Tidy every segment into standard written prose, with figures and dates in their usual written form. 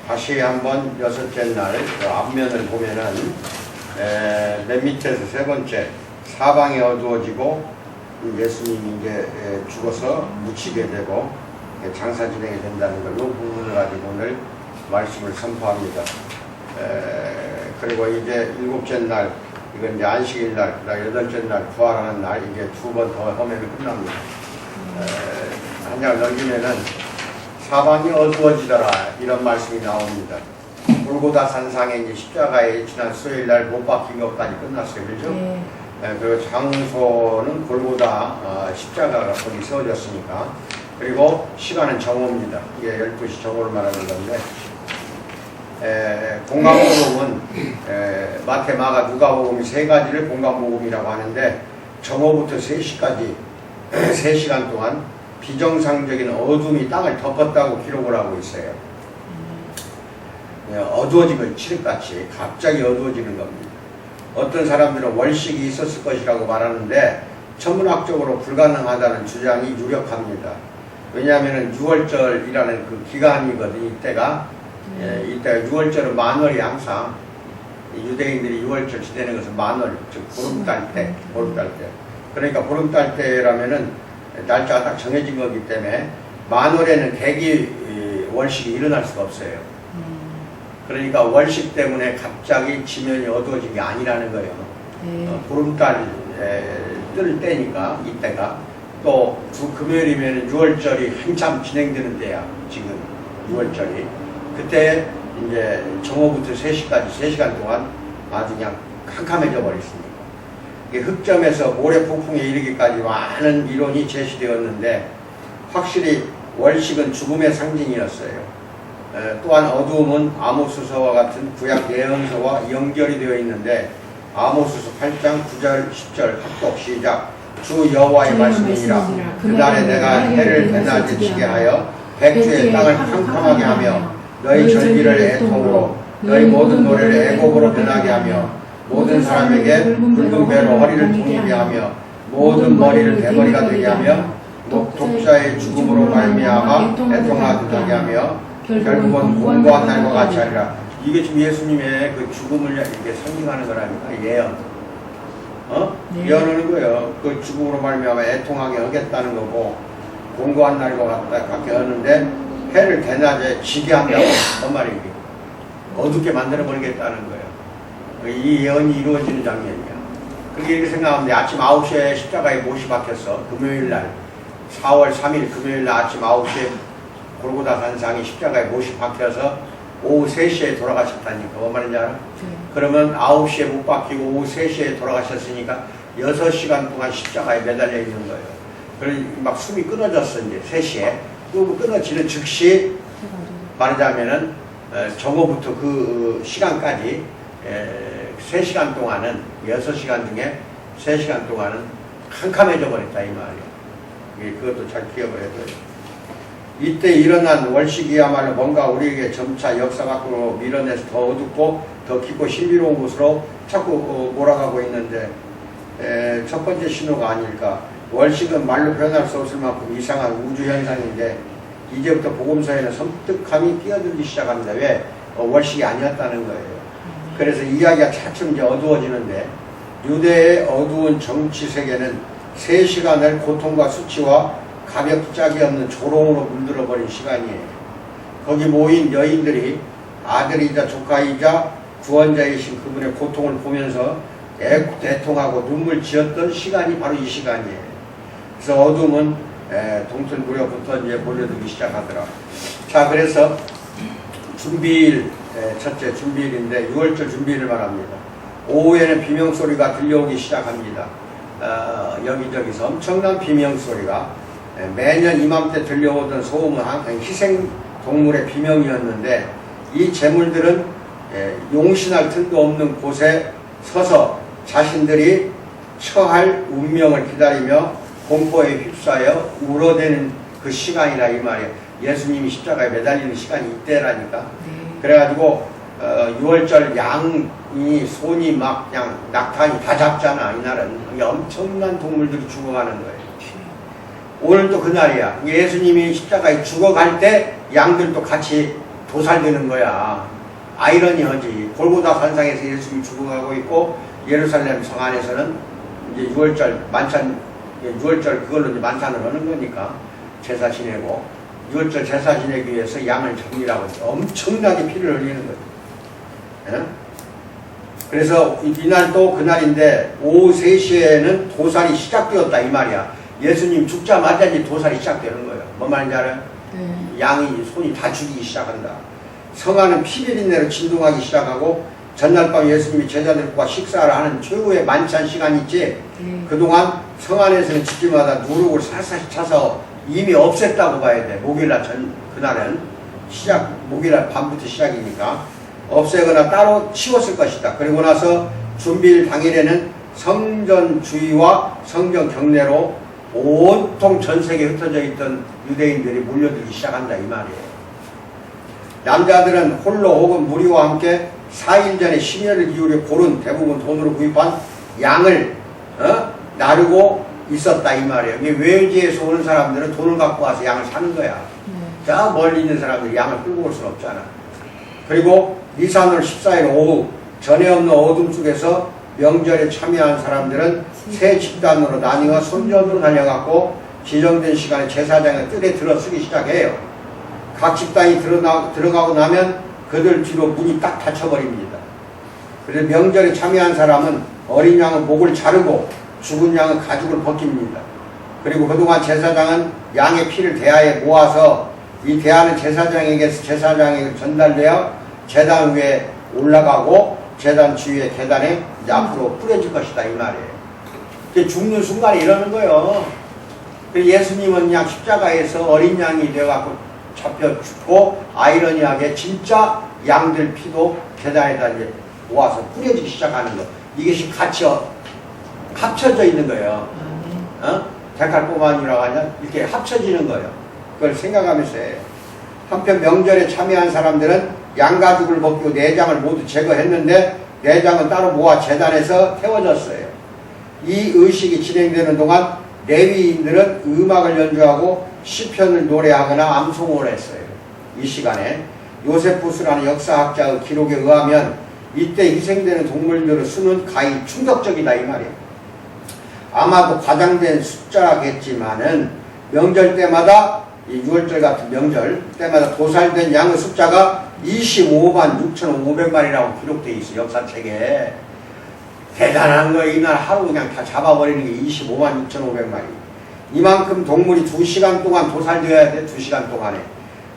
다시 한번 여섯째 날 그 앞면을 보면은 맨 밑에서 세 번째 사방이 어두워지고 예수님이 이제 죽어서 묻히게 되고 장사 진행이 된다는 걸 이 부분을 가지고 오늘 말씀을 선포합니다. 그리고 이제 일곱째 날 이건 이제 안식일 날, 여덟째 날 부활하는 날 이제 두 번 더 하면 끝납니다. 한 장 넘기면은 사방이 어두워지더라 이런 말씀이 나옵니다. 골고다 산상에 이제 십자가에 지난 수요일 날 못 박힌 것까지 끝났어요, 그렇죠? 네. 그리고 장소는 골고다 십자가가 거기 세워졌으니까. 그리고 시간은 정오입니다. 이게 12시 정오를 말하는 건데. 공감복음은 마태, 마가, 누가복음 세 가지를 공감복음이라고 하는데 정오부터 3시까지 3시간 동안 비정상적인 어둠이 땅을 덮었다고 기록을 하고 있어요. 어두워진 건 칠흑같이 갑자기 어두워지는 겁니다. 어떤 사람들은 월식이 있었을 것이라고 말하는데 천문학적으로 불가능하다는 주장이 유력합니다. 왜냐하면 6월절이라는 그 기간이거든요. 이때가 6월절은 만월이 항상 유대인들이 6월절 지내는 것은 만월, 즉 보름달 때. 그러니까 보름달 때라면은 날짜가 딱 정해진 거기 때문에 만월에는 대기 월식이 일어날 수가 없어요. 그러니까 월식 때문에 갑자기 지면이 어두워진 게 아니라는 거예요. 보름달 뜰 때니까 이때가 또 금요일이면 6월절이 한참 진행되는 때야. 지금 6월절이 그때 이제 정오부터 3시까지 3시간 동안 아주 그냥 캄캄해져 버렸습니다. 흑점에서 모래 폭풍에 이르기까지 많은 이론이 제시되었는데 확실히 월식은 죽음의 상징이었어요. 또한 어두움은 아모스서와 같은 구약 예언서와 연결이 되어 있는데 아모스서 8장 9절 10절 합독 시작. 주 여호와의 말씀이니라. 그날에 내가 해를 대낮에 지게 하여 백주의 땅을 캄캄하게 하며 너희 절기를 애통으로 너희 모든 노래를 애곡으로 변하게 하며 모든 사람에게 붉은 배로 허리를 통이게 하며 모든 머리를 대머리가 되게 하며 독자의 죽음으로 말미암아 애통하게 하며 결국은 공고한 날과 같이 하리라. 이게 지금 예수님의 그 죽음을 이렇게 상징하는 거라니까. 예언. 네. 예언하는 거예요. 그 죽음으로 말미암아 애통하게 하겠다는 거고 공고한 날과 같게 하는데 해를 대낮에 지게 한다고 그 말이에요. 어둡게 만들어 버리겠다는 거예요. 이 예언이 이루어지는 장면이야. 그렇게 이렇게 생각하면 아침 9시에 십자가에 못이 박혔어. 금요일날 4월 3일 금요일날 아침 9시에 골고다 산상에 십자가에 못이 박혀서 오후 3시에 돌아가셨다니까. 뭔 말인지 알아? 그러면 9시에 못 박히고 오후 3시에 돌아가셨으니까 6시간 동안 십자가에 매달려 있는 거예요. 그래서 막 숨이 끊어졌어. 이제 3시에 끊어지는 즉시 말하자면은 정오부터 그 시간까지 3시간 동안은 6시간 중에 3시간 동안은 캄캄해져 버렸다 이 말이에요. 그것도 잘 기억을 해둬요. 이때 일어난 월식이야말로 뭔가 우리에게 점차 역사 밖으로 밀어내서 더 어둡고 더 깊고 신비로운 곳으로 자꾸 몰아가고 있는데 첫 번째 신호가 아닐까. 월식은 말로 표현할 수 없을 만큼 이상한 우주현상인데 이제부터 복음서에는 섬뜩함이 끼어들기 시작합니다. 왜? 월식이 아니었다는 거예요. 그래서 이야기가 차츰 이제 어두워지는데 유대의 어두운 정치 세계는 3시간을 고통과 수치와 가볍짝이 없는 조롱으로 물들어버린 시간이에요. 거기 모인 여인들이 아들이자 조카이자 구원자이신 그분의 고통을 보면서 애통하고 눈물 지었던 시간이 바로 이 시간이에요. 그래서 어둠은 동틀 무렵부터 이제 몰려들기 시작하더라. 자, 그래서 준비일, 첫째 준비일인데 6월절 준비일을 말합니다. 오후에는 비명소리가 들려오기 시작합니다. 여기저기서 엄청난 비명소리가 매년 이맘때 들려오던 소음은 희생동물의 비명이었는데 이 제물들은 용신할 틈도 없는 곳에 서서 자신들이 처할 운명을 기다리며 공포에 휩싸여 울어대는 그 시간이라 이 말이에요. 예수님이 십자가에 매달리는 시간이 이때라니까. 그래가지고 6월절 양이 손이 막 그냥 낙타니 다 잡잖아. 이날은 엄청난 동물들이 죽어가는 거예요. 오늘도 그날이야. 예수님이 십자가에 죽어갈 때 양들도 같이 도살되는 거야. 아이러니하지. 골고다 산상에서 예수님이 죽어가고 있고 예루살렘 성 안에서는 이제 6월절 만찬, 6월절 그걸로 이제 만찬을 하는 거니까 제사 지내고 6월절 제사 지내기 위해서 양을 정리하고 엄청나게 피를 흘리는 거죠. 예? 그래서 이날 또 그날인데 오후 3시에는 도살이 시작되었다 이 말이야. 예수님 죽자마자 이제 도살이 시작되는 거예요. 뭔 말인지 알아요? 양이 손이 다 죽이기 시작한다. 성안은 피비린내로 진동하기 시작하고 전날 밤 예수님이 제자들과 식사를 하는 최후의 만찬 시간이 있지. 그동안 성안에서는 집집마다 누룩을 살살 차서 이미 없앴다고 봐야 돼. 목요일날 그날은 목요일날 밤부터 시작이니까 없애거나 따로 치웠을 것이다. 그리고 나서 준비일 당일에는 성전 주위와 성전 경내로 온통 전 세계에 흩어져 있던 유대인들이 몰려들기 시작한다 이 말이에요. 남자들은 홀로 혹은 무리와 함께 4일 전에 심혈을 기울여 고른 대부분 돈으로 구입한 양을 나르고 있었다 이 말이에요. 외지에서 오는 사람들은 돈을 갖고 와서 양을 사는 거야. 저 멀리 있는 사람들이 양을 끌고 올 수는 없잖아. 그리고 니산월 14일 오후 전에 없는 어둠 속에서 명절에 참여한 사람들은 세 집단으로 나뉘어 성전으로 달려갔고 지정된 시간에 제사장의 뜰에 들어서기 시작해요. 각 집단이 들어가고 나면 그들 뒤로 문이 딱 닫혀버립니다. 그래서 명절에 참여한 사람은 어린 양은 목을 자르고 죽은 양은 가죽을 벗깁니다. 그리고 그동안 제사장은 양의 피를 대야에 모아서 이 대야는 제사장에게 전달되어 제단 위에 올라가고 제단 주위의 계단에 앞으로 뿌려질 것이다 이 말이에요. 죽는 순간에 이러는 거예요. 예수님은 그냥 십자가에서 어린 양이 되어갖고 잡혀 죽고 아이러니하게 진짜 양들 피도 계단에다 이제 모아서 뿌려지기 시작하는 거. 이것이 같이 합쳐져 있는 거예요. 데칼포만이라고 하냐? 이렇게 합쳐지는 거예요. 그걸 생각하면서 해요. 한편 명절에 참여한 사람들은 양가죽을 벗기고 내장을 모두 제거했는데 내장은 따로 모아 제단에서 태워졌어요. 이 의식이 진행되는 동안 레위인들은 음악을 연주하고 시편을 노래하거나 암송을 했어요. 이 시간에 요세푸스라는 역사학자의 기록에 의하면 이때 희생되는 동물들의 수는 가히 충격적이다 이 말이에요. 아마도 과장된 숫자겠지만은 명절 때마다 이 6월절 같은 명절 때마다 도살된 양의 숫자가 25만 6,500마리라고 기록되어 있어요. 역사책에. 대단한 거예요. 이날 하루 그냥 다 잡아버리는 게 25만 6,500마리. 이만큼 동물이 2시간 동안 도살되어야 돼. 2시간 동안에.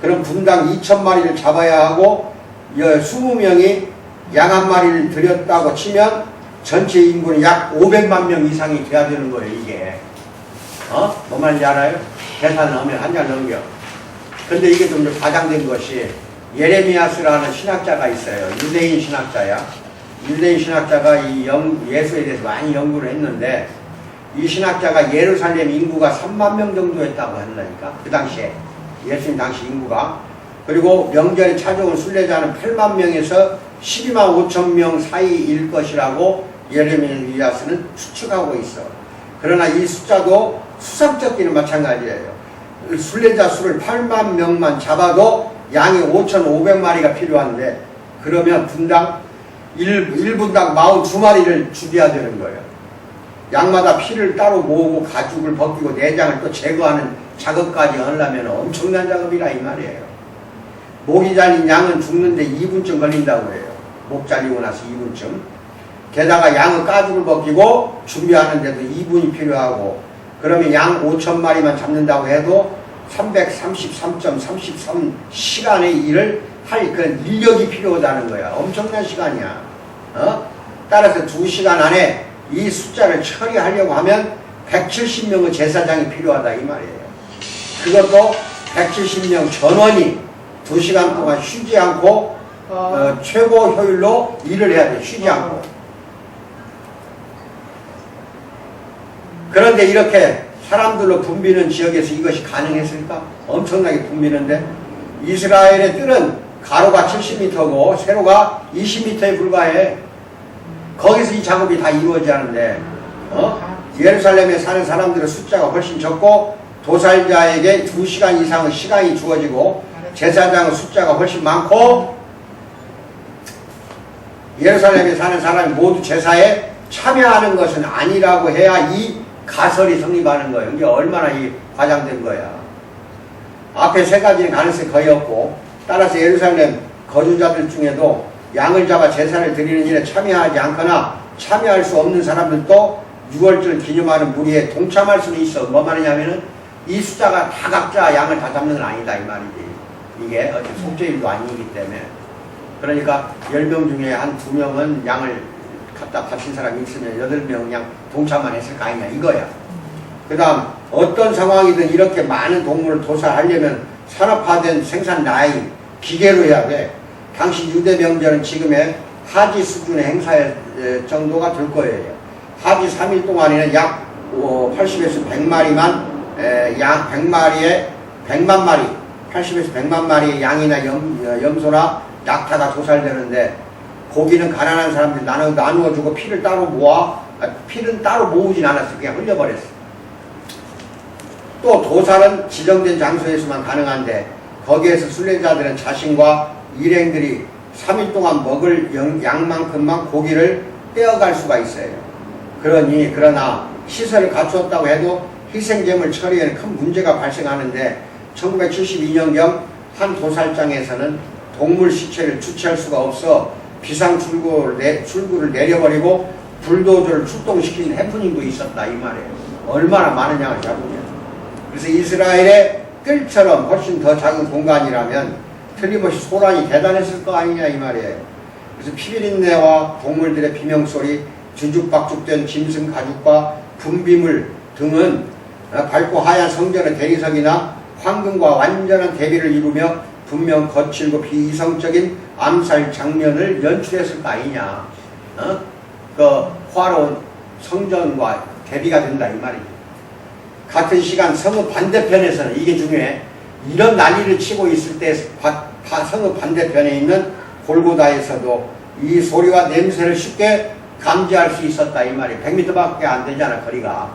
그럼 분당 2,000마리를 잡아야 하고 20명이 양 한 마리를 들였다고 치면 전체 인구는 약 500만 명 이상이 돼야 되는 거예요. 이게. 뭔 말인지 알아요? 계산을 하면 한 장 넘겨. 근데 이게 좀 과장된 것이 예레미야스라는 신학자가 있어요. 유대인 신학자야. 유대인 신학자가 이 예수에 대해서 많이 연구를 했는데 이 신학자가 예루살렘 인구가 3만 명 정도였다고 한다니까. 그 당시에 예수님 당시 인구가. 그리고 명절에 찾아온 순례자는 8만 명에서 12만 5천 명 사이일 것이라고 예레미야스는 추측하고 있어. 그러나 이 숫자도 수상쩍기는 마찬가지예요. 순례자 수를 8만 명만 잡아도 양이 5,500마리가 필요한데 그러면 분당 1분당 42마리를 죽여야 되는 거예요. 양마다 피를 따로 모으고 가죽을 벗기고 내장을 또 제거하는 작업까지 하려면 엄청난 작업이라 이 말이에요. 목이 잘린 양은 죽는데 2분쯤 걸린다고 해요. 목 잘리고 나서 2분쯤. 게다가 양의 가죽을 벗기고 준비하는데도 2분이 필요하고 그러면 양 5,000마리만 잡는다고 해도 333.33 시간의 일을 할 그런 인력이 필요하다는 거야. 엄청난 시간이야. 따라서 2시간 안에 이 숫자를 처리하려고 하면 170명의 제사장이 필요하다 이 말이에요. 그것도 170명 전원이 2시간 동안 쉬지 않고 최고 효율로 일을 해야 돼. 쉬지 않고. 그런데 이렇게 사람들로 붐비는 지역에서 이것이 가능했을까? 엄청나게 붐비는데 이스라엘의 뜰은 가로가 70m고 세로가 20m에 불과해. 거기서 이 작업이 다 이루어지는데 예루살렘에 사는 사람들의 숫자가 훨씬 적고 도살자에게 2시간 이상의 시간이 주어지고 제사장 숫자가 훨씬 많고 예루살렘에 사는 사람이 모두 제사에 참여하는 것은 아니라고 해야 이 가설이 성립하는 거예요. 이게 얼마나 이 과장된 거야. 앞에 세 가지는 가능성이 거의 없고, 따라서 예루살렘 거주자들 중에도 양을 잡아 제사를 드리는 일에 참여하지 않거나 참여할 수 없는 사람들도 6월절 기념하는 무리에 동참할 수는 있어. 뭐 말이냐면은 이 숫자가 다 각자 양을 다 잡는 건 아니다 이 말이지. 이게 어떤 속죄일도 아니기 때문에. 그러니까 10명 중에 한 2명은 양을 갖다 바친 사람이 있으면 8명 그냥 동참만 했을 거 아니냐 이거야. 그 다음 어떤 상황이든 이렇게 많은 동물을 도살하려면 산업화된 생산 라인, 기계로 해야 돼. 당시 유대 명절은 지금의 하지 수준의 행사 정도가 될 거예요. 하지 3일 동안에는 약 80에서 100마리만 양 100마리에 100만 마리 80에서 100만 마리의 양이나 염소나 낙타가 도살되는데 고기는 가난한 사람들이 나누어 주고 피를 따로 모아 피는 따로 모으진 않았어. 그냥 흘려버렸어. 또 도살은 지정된 장소에서만 가능한데 거기에서 순례자들은 자신과 일행들이 3일 동안 먹을 양만큼만 고기를 떼어갈 수가 있어요. 그러나 시설을 갖추었다고 해도 희생제물 처리에는 큰 문제가 발생하는데 1972년경 한 도살장에서는 동물 시체를 주체할 수가 없어 비상 출구를 내려버리고 불도저를 출동시키는 해프닝도 있었다 이 말이에요. 얼마나 많은 양을 잡으냐. 그래서 이스라엘의 뜰처럼 훨씬 더 작은 공간이라면 틀림없이 소란이 대단했을 거 아니냐 이 말이에요. 그래서 피비린내와 동물들의 비명소리, 뒤죽박죽된 짐승 가죽과 분비물 등은 밝고 하얀 성전의 대리석이나 황금과 완전한 대비를 이루며 분명 거칠고 비이성적인 암살 장면을 연출했을 거 아니냐. 그 화로운 성전과 대비가 된다 이 말이죠. 같은 시간 성읍 반대편에서는 이게 중요해. 이런 난리를 치고 있을 때 성읍 반대편에 있는 골고다에서도 이 소리와 냄새를 쉽게 감지할 수 있었다 이 말이에요. 100m밖에 안 되잖아 거리가.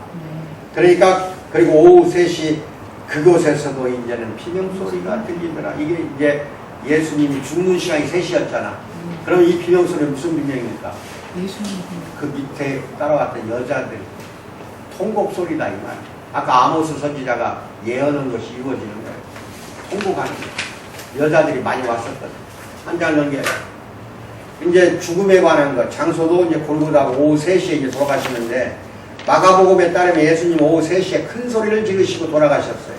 그러니까 그리고 오후 3시 그곳에서도 이제는 비명소리가 들리더라. 이게 이제 예수님이 죽는 시간이 3시였잖아. 그럼 이 비명소리는 무슨 비명입니까? 그 밑에 따라왔던 여자들 통곡소리다 이 말. 아까 아모스 선지자가 예언한 것이 이루어지는 거예요. 통곡하는 거예요. 여자들이 많이 왔었거든. 한 장 넘겨요. 이제 죽음에 관한 것, 장소도 이제 골고다고 오후 3시에 이제 돌아가시는데 마가복음에 따르면 예수님 오후 3시에 큰 소리를 지르시고 돌아가셨어요.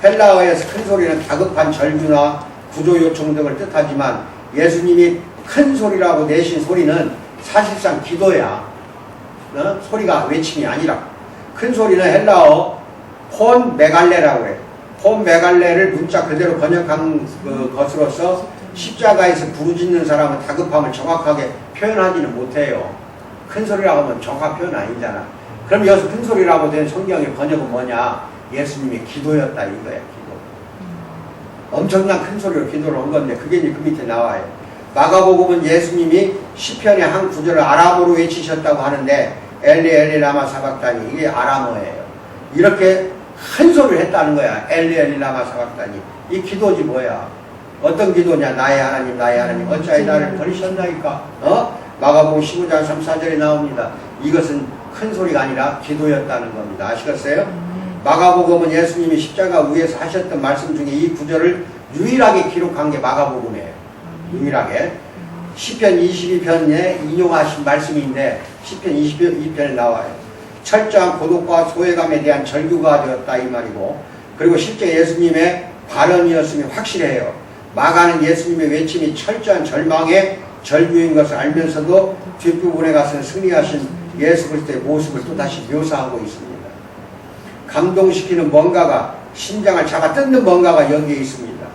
헬라어에서 큰 소리는 다급한 절규나 구조 요청 등을 뜻하지만 예수님이 큰 소리라고 내신 소리는 사실상 기도야. 소리가 외침이 아니라. 큰 소리는 헬라어 폰 메갈레라고 해요. 폰 메갈레를 문자 그대로 번역한 것으로서 십자가에서 부르짖는 사람은 다급함을 정확하게 표현하지는 못해요. 큰 소리라고 하면 정확한 표현 아니잖아. 그럼 여기서 큰 소리라고 된 성경의 번역은 뭐냐? 예수님의 기도였다 이거야. 기도. 엄청난 큰 소리로 기도를 한 건데 그게 이제 그 밑에 나와요. 마가복음은 예수님이 시편의 한 구절을 아람어로 외치셨다고 하는데 엘리 엘리 라마 사박다니 이게 아람어예요. 이렇게 큰 소리를 했다는 거야. 엘리 엘리 라마 사박다니. 이 기도지 뭐야? 어떤 기도냐? 나의 하나님 나의 하나님 어찌하여 나를 버리셨나이까? 마가복음 15장 3, 4절에 나옵니다. 이것은 큰 소리가 아니라 기도였다는 겁니다. 아시겠어요? 마가복음은 예수님이 십자가 위에서 하셨던 말씀 중에 이 구절을 유일하게 기록한 게 마가복음이에요. 유일하게. 시편 22편에 인용하신 말씀인데 시편 22편에 나와요. 철저한 고독과 소외감에 대한 절규가 되었다 이 말이고, 그리고 실제 예수님의 발언이었음이 확실해요. 마가는 예수님의 외침이 철저한 절망의 절규인 것을 알면서도 뒷부분에 가서는 승리하신 예수 그리스도의 모습을 또다시 묘사하고 있습니다. 감동시키는 뭔가가, 심장을 잡아 뜯는 뭔가가 여기에 있습니다.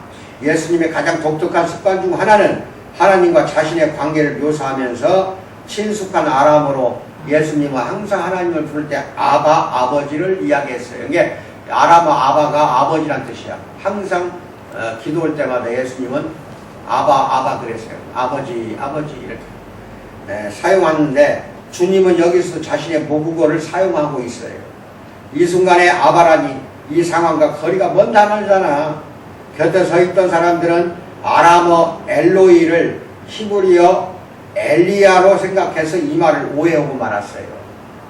예수님의 가장 독특한 습관 중 하나는 하나님과 자신의 관계를 묘사하면서 친숙한 아람어로 예수님은 항상 하나님을 부를 때 아바, 아버지를 이야기했어요. 이게 아람어 아바가 아버지란 뜻이야. 항상 기도할 때마다 예수님은 아바 그랬어요. 아버지 이렇게 사용하는데 주님은 여기서 자신의 모국어를 사용하고 있어요. 이 순간에 아바라니 이 상황과 거리가 먼 단어잖아. 곁에 서 있던 사람들은 아람어 엘로이를 히브리어 엘리야로 생각해서 이 말을 오해하고 말았어요.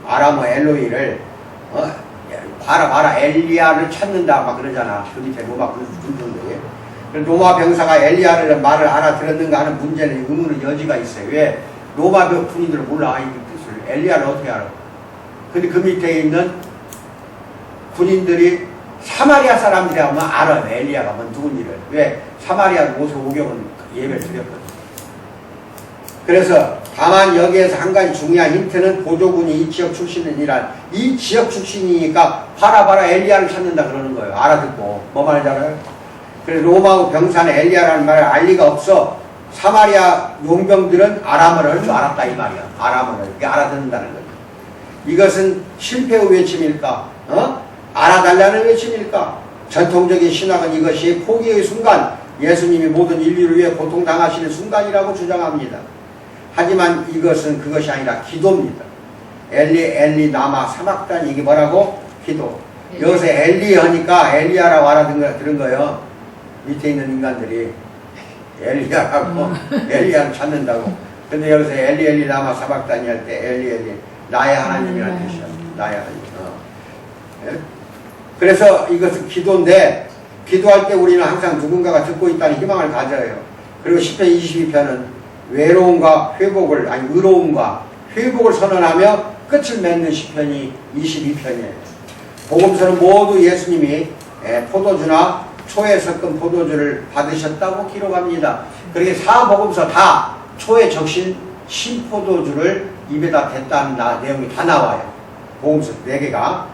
아람어 엘로이를 봐라 엘리야를 찾는다 막 그러잖아. 그 밑에 로마 군중들이. 로마 병사가 엘리야를 말을 알아들었는가 하는 문제는 의문의 여지가 있어요. 왜? 로마 군인들은 몰라 이 뜻을. 엘리야를 어떻게 알아? 근데 그 밑에 있는 군인들이 사마리아 사람들이 하면 알아요. 엘리야가 뭐 누군지를. 왜? 사마리아 모세 오경은 예배를 드렸거든. 그래서 다만 여기에서 한 가지 중요한 힌트는 보조군이 이 지역 출신이란 이 지역 출신이니까 봐라 엘리야를 찾는다 그러는 거예요. 알아듣고. 뭐 말인지 알아요? 그래서 로마 병사는 엘리야라는 말을 알 리가 없어. 사마리아 용병들은 아람어를 할 줄 알았다 이 말이야. 아람어를 이게 알아듣는다는 거죠. 이것은 실패의 외침일까? 알아달라는 외침일까? 전통적인 신학은 이것이 포기의 순간, 예수님이 모든 인류를 위해 고통당하시는 순간이라고 주장합니다. 하지만 이것은 그것이 아니라 기도입니다. 엘리 나마 사막단 이게 뭐라고? 기도. 여기서 엘리 하니까 엘리야라고 알아들은 거예요. 밑에 있는 인간들이 엘리야라고 엘리야를 찾는다고. 근데 여기서 엘리 나마 사막단이 할 때 엘리 나의 하나님이라는 뜻이야. 나의 하나님. 예? 그래서 이것은 기도인데 기도할 때 우리는 항상 누군가가 듣고 있다는 희망을 가져요. 그리고 10편 22편은 외로움과 회복을 의로움과 회복을 선언하며 끝을 맺는 시편이 22편이에요. 복음서는 모두 예수님이 포도주나 초에 섞은 포도주를 받으셨다고 기록합니다. 그렇게 사복음서 다 초에 적신 신포도주를 입에다 댔다는 내용이 다 나와요. 복음서 4개가.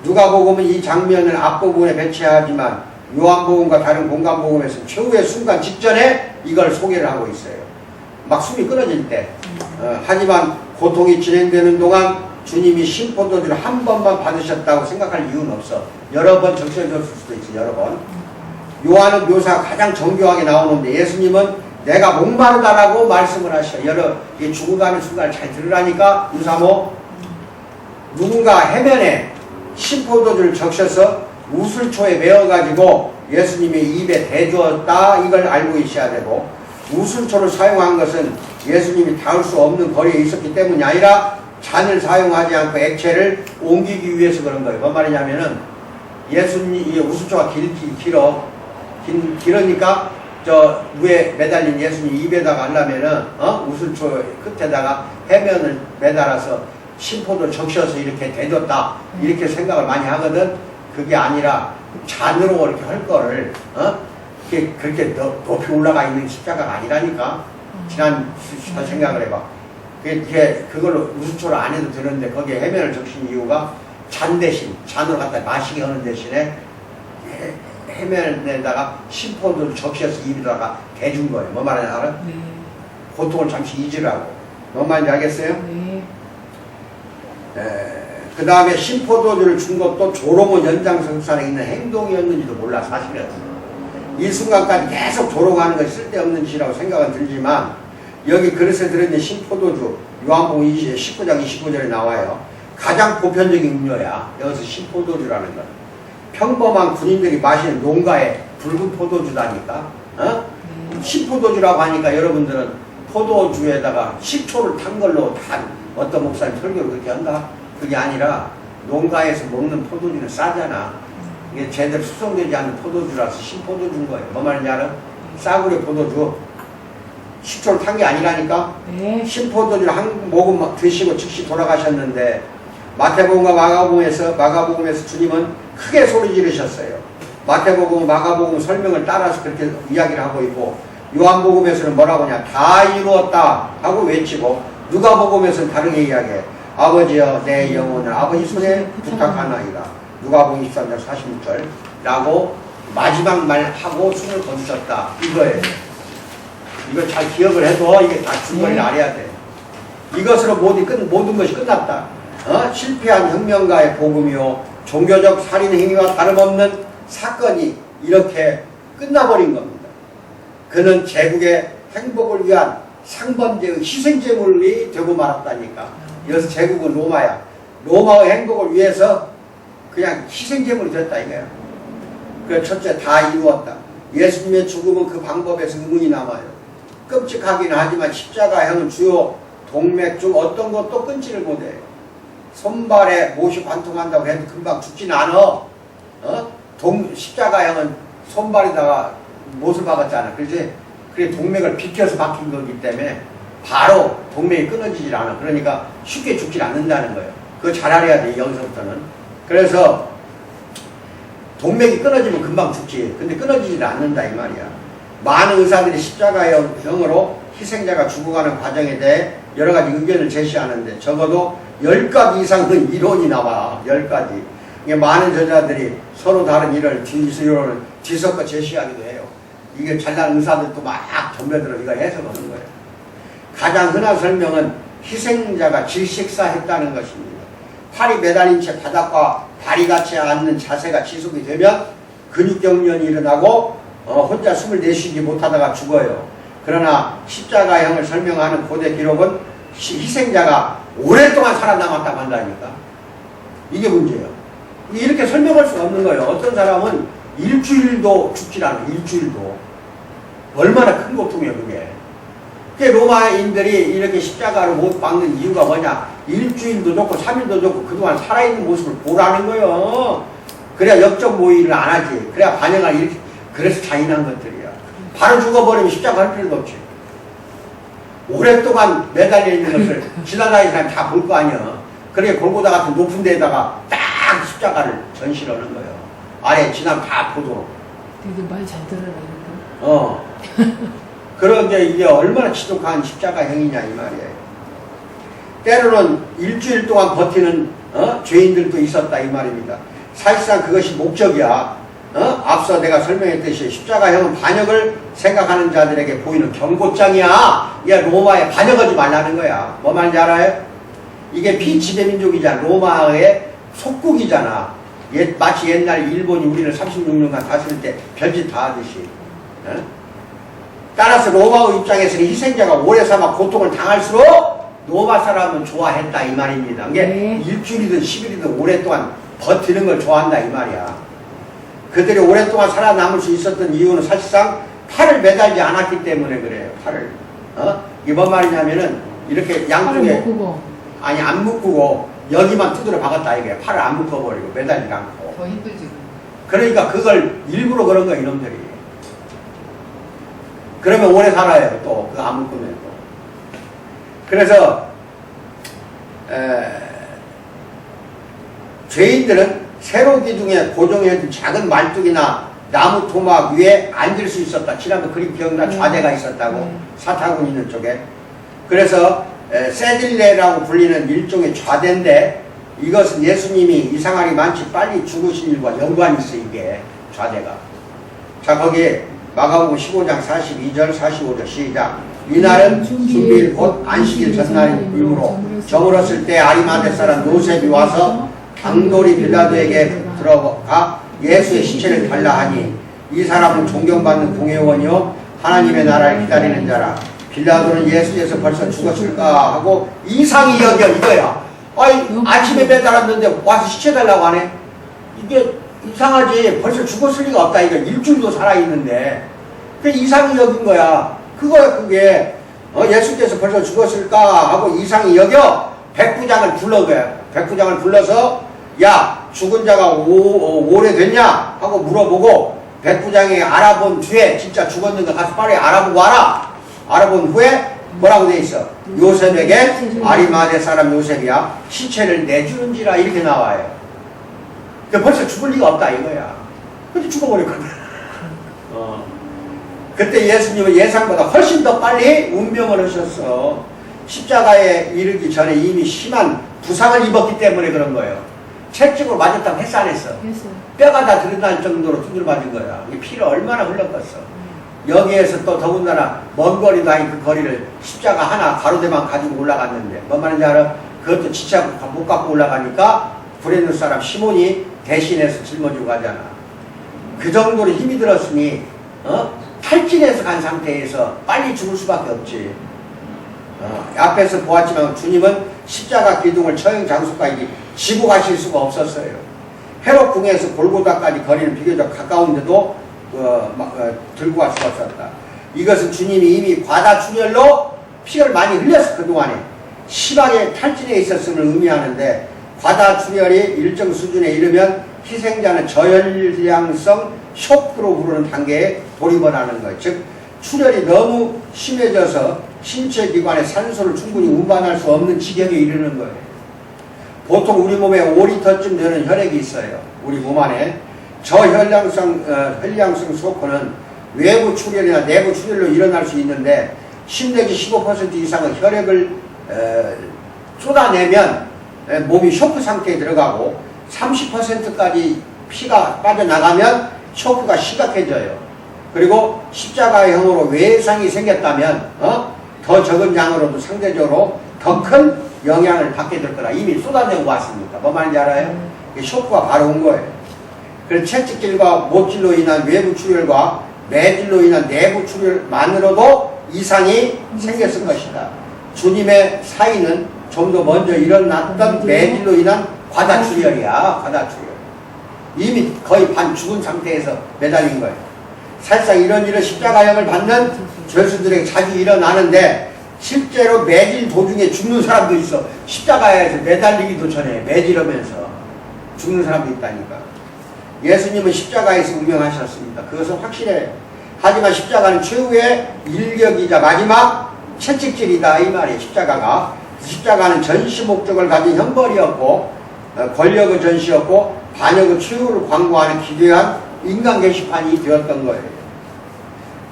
누가복음은 이 장면을 앞부분에 배치하지만 요한복음과 다른 공간복음에서는 최후의 순간 직전에 이걸 소개를 하고 있어요. 막 숨이 끊어질 때. 하지만 고통이 진행되는 동안 주님이 신포도주를 한 번만 받으셨다고 생각할 이유는 없어. 여러 번 적셔졌을 수도 있어. 여러 번. 요한은 묘사가 가장 정교하게 나오는데 예수님은 내가 목마르다라고 말씀을 하셔. 죽어가는 순간을 잘 들으라니까. 유사모 누군가 해변에 신포도주를 적셔서 우슬초에 메어가지고 예수님의 입에 대주었다 이걸 알고 있어야 되고, 우슬초를 사용한 것은 예수님이 닿을 수 없는 거리에 있었기 때문이 아니라 잔을 사용하지 않고 액체를 옮기기 위해서 그런 거예요. 뭔 말이냐면은 예수님 우슬초가 길으니까 저 위에 매달린 예수님 입에다가 하려면은 우슬초 끝에다가 해면을 매달아서 신포도 적셔서 이렇게 대줬다 이렇게 생각을 많이 하거든. 그게 아니라 잔으로 이렇게 할 거를 그렇게 높이 올라가 있는 십자가가 아니라니까. 지난 생각을 해봐. 그걸로 우수초를 안 해도 되는데 거기에 해면을 적신 이유가 잔 대신 잔으로 갖다 마시게 하는 대신에 해면에다가 신포도를 적셔서 입에다가 대준 거예요. 뭐 말하냐 알아? 네. 고통을 잠시 잊으라고. 뭔 말인지 알겠어요? 네. 그 다음에 신포도주를 준 것도 조롱의 연장선상에 있는 행동이었는지도 몰라. 사실은 이 순간까지 계속 조롱하는 것이 쓸데없는 짓이라고 생각은 들지만 여기 그릇에 들어있는 신포도주 요한복음 19장 29절에 나와요. 가장 보편적인 음료야. 여기서 신포도주라는 건 평범한 군인들이 마시는 농가의 붉은 포도주다니까. 신포도주라고 하니까 여러분들은 포도주에다가 식초를 탄 걸로 단 어떤 목사님 설교를 그렇게 한다? 그게 아니라 농가에서 먹는 포도주는 싸잖아. 이게 제대로 수성되지 않는 포도주라서 신포도주인 거예요. 뭐 말인지 알아? 싸구려 포도주. 식초를 탄 게 아니라니까? 네. 신포도주를 한 모금 드시고 즉시 돌아가셨는데 마태복음과 마가복음에서 주님은 크게 소리 지르셨어요. 마태복음, 마가복음 설명을 따라서 그렇게 이야기를 하고 있고, 요한복음에서는 뭐라고 하냐? 다 이루었다 하고 외치고, 누가복음에서는 다르게 이야기해. 아버지여 내 영혼을 아버지 손에 부탁하나이다. 누가복음 23장 46절 라고 마지막 말 하고 숨을 거두셨다 이거예요. 이걸 잘 기억을 해도 이게 다 중간을 알아야 돼. 이것으로 모든 것이 끝났다. 실패한 혁명가의 복음이요 종교적 살인 행위와 다름없는 사건이 이렇게 끝나버린 겁니다. 그는 제국의 행복을 위한 상번제의 희생제물이 되고 말았다니까. 여기서 제국은 로마야. 로마의 행복을 위해서 그냥 희생제물이 됐다 이거야. 그래서 첫째 다 이루었다. 예수님의 죽음은 그 방법에서 의문이 남아요. 끔찍하기는 하지만 십자가형은 주요 동맥 중 어떤 것도 끊지를 못해요. 손발에 못이 관통한다고 해도 금방 죽지는 않아. 십자가형은 손발에다가 못을 박았잖아. 그래 동맥을 비켜서 박힌 거기 때문에 바로 동맥이 끊어지질 않아. 그러니까 쉽게 죽질 않는다는 거예요. 그거 잘 알아야 돼, 여기서부터는. 그래서 동맥이 끊어지면 금방 죽지. 근데 끊어지질 않는다 이 말이야. 많은 의사들이 십자가형으로 희생자가 죽어가는 과정에 대해 여러 가지 의견을 제시하는데 적어도 10가지 이상의 이론이 나와. 10가지. 이게 많은 저자들이 서로 다른 이론을 뒤섞어 제시하기도 해요. 이게 잘난 의사들도 막 덤벼들어 이거 해석하는 거예요. 가장 흔한 설명은 희생자가 질식사했다는 것입니다. 팔이 매달린 채 바닥과 발이 닿지 않는 자세가 지속이 되면 근육경련이 일어나고 혼자 숨을 내쉬지 못하다가 죽어요. 그러나 십자가형을 설명하는 고대 기록은 희생자가 오랫동안 살아남았다고 한다니까. 이게 문제예요. 이렇게 설명할 수가 없는 거예요. 어떤 사람은 일주일도 죽질 않아. 일주일도. 얼마나 큰 고통이에요 그게. 로마인들이 이렇게 십자가를 못 박는 이유가 뭐냐. 일주일도 좋고 3일도 좋고 그동안 살아있는 모습을 보라는 거예요. 그래야 역적 모의를 안 하지. 그래야 반영을 이렇게. 그래서 잔인한 것들이야. 바로 죽어버리면 십자가 할 필요도 없지. 오랫동안 매달려 있는 것을 지나다니는 사람이 다 볼 거 아니야. 그래 골고다 같은 높은 데에다가 딱 십자가를 전시하는 거예요. 아래 지나면 다 보도록. 되게 말 잘 들어라 이거. 그런데 이게 얼마나 지독한 십자가형이냐 이 말이에요. 때로는 일주일 동안 버티는 죄인들도 있었다 이 말입니다. 사실상 그것이 목적이야. 앞서 내가 설명했듯이 십자가형은 반역을 생각하는 자들에게 보이는 경고장이야. 이게 로마에 반역하지 말라는 거야. 뭐 말인지 알아요? 이게 비지배민족이잖아. 로마의 속국이잖아. 마치 옛날 일본이 우리를 36년간 다스릴 때 별짓 다 하듯이. 따라서 로마의 입장에서는 희생자가 오래 삼아 고통을 당할수록 로마 사람은 좋아했다 이 말입니다. 이게 일주일이든 10일이든 오랫동안 버티는 걸 좋아한다 이 말이야. 그들이 오랫동안 살아남을 수 있었던 이유는 사실상 팔을 매달지 않았기 때문에 그래요. 팔을. 이게 뭔 말이냐면은 이렇게 양쪽에 아니 안 묶고 여기만 두드려 박았다 이게. 팔을 안 묶어버리고 매달리지 않고. 더 힘들지. 그러니까 그걸 일부러 그런 거야 이놈들이. 그러면 오래 살아요 또 그거 안 묶으면 또. 그래서 죄인들은 세로 기둥에 고정해둔 작은 말뚝이나 나무 토막 위에 앉을 수 있었다. 지난번 그림 기억나? 좌대가 있었다고. 사타군 있는 쪽에. 그래서 세딜레라고 불리는 일종의 좌대인데 이것은 예수님이 이상하리 많지 빨리 죽으신 일과 연관이 있어 이게 좌대가. 자 거기에 마가복음 15장 42절 45절 시작. 이날은 주일 곧 안식일 전날이므로 저물었을 때 아리마대 사람 요셉이 와서 강돌이 빌라도에게 들어가 예수의 시체를 달라 하니 이 사람은 존경받는 공회원이요 하나님의 나라를 기다리는 자라. 빌라도는 예수께서 벌써 죽었을까 하고 이상히 여겨 이거야. 아이 아침에 매달았는데 와서 시체 달라고 하네. 이게 이상하지. 벌써 죽었을 리가 없다. 이거 일주일도 살아있는데 그 이상히 여긴 거야. 그거야 그게. 예수께서 벌써 죽었을까 하고 이상히 여겨 백부장을 불러. 백부장을 불러서 야 죽은 자가 오래됐냐 하고 물어보고 백부장이 알아본 뒤에 진짜 죽었는가 가서 빨리 알아보고 와라. 알아본 후에 뭐라고 돼 있어? 요셉에게 아리마대 사람 요셉이야 시체를 내주는지라 이렇게 나와요. 벌써 죽을 리가 없다 이거야. 근데 죽어버렸거든. 그때 예수님은 예상보다 훨씬 더 빨리 운명을 하셨어. 십자가에 이르기 전에 이미 심한 부상을 입었기 때문에 그런 거예요. 채찍으로 맞았다고 했어 안 했어? 뼈가 다 드러날 정도로 두드려 맞은 거야. 이 피를 얼마나 흘렀겠어. 여기에서 또 더군다나 먼 거리도 아닌 그 거리를 십자가 하나 가로대만 가지고 올라갔는데 뭔 말인지 알아? 그것도 지차 못 갖고 올라가니까 구레네 사람 시몬이 대신해서 짊어지고 가잖아. 그 정도로 힘이 들었으니 탈진해서 간 상태에서 빨리 죽을 수밖에 없지. 앞에서 보았지만 주님은 십자가 기둥을 처형 장소까지 지고 가실 수가 없었어요. 헤롯 궁에서 골고다까지 거리는 비교적 가까운데도 들고 갈 수가 없었다. 이것은 주님이 이미 과다출혈로 피를 많이 흘렸어. 그동안에 심하게 탈진해 있었음을 의미하는데, 과다출혈이 일정 수준에 이르면 희생자는 저혈량성 쇼크로 부르는 단계에 돌입하는 거예요. 즉 출혈이 너무 심해져서 신체 기관에 산소를 충분히 운반할 수 없는 지경에 이르는 거예요. 보통 우리 몸에 5리터쯤 되는 혈액이 있어요. 우리 몸 안에. 저혈량성 쇼크는 외부 출혈이나 내부 출혈로 일어날 수 있는데 10 내지 15% 이상의 혈액을 쏟아내면 몸이 쇼크 상태에 들어가고 30%까지 피가 빠져나가면 쇼크가 심각해져요. 그리고 십자가형으로 외상이 생겼다면 더 적은 양으로도 상대적으로 더 큰 영향을 받게 될 거라 이미 쏟아내고 왔습니까? 뭐 말인지 알아요? 쇼크가 바로 온 거예요. 그래서 채찍질과 못질로 인한 외부 출혈과 매질로 인한 내부 출혈만으로도 이상이 생겼을 것이다. 주님의 사인은 좀 더 먼저 일어났던 매질로 인한 과다출혈이야. 과다출혈. 이미 거의 반 죽은 상태에서 매달린 거예요. 사실상 이런 일은 십자가형을 받는 죄수들에게 자주 일어나는데 실제로 매질 도중에 죽는 사람도 있어. 십자가에서 매달리기도 전에 매질하면서 죽는 사람도 있다니까. 예수님은 십자가에서 운명하셨습니다. 그것은 확실해요. 하지만 십자가는 최후의 인력이자 마지막 채찍질이다 이 말이에요. 십자가는 전시 목적을 가진 형벌이었고 권력의 전시였고 반역의 최후를 광고하는 기괴한 인간 게시판이 되었던 거예요.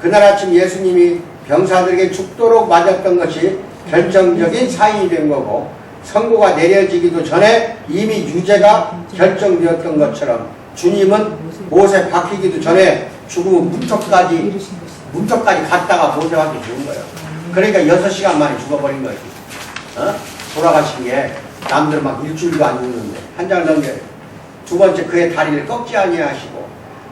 그날 아침 예수님이 병사들에게 죽도록 맞았던 것이 결정적인 사인이 된 거고 선고가 내려지기도 전에 이미 유죄가 결정되었던 것처럼 주님은 못에 박히기도 전에 죽음은 문턱까지 갔다가 못에 박혀 죽은 거예요. 그러니까 6시간 만에 죽어버린 거예요. 돌아가신 게 남들은 막 일주일도 안 죽는데 한 장 넘겨요. 두 번째 그의 다리를 꺾지 아니하시고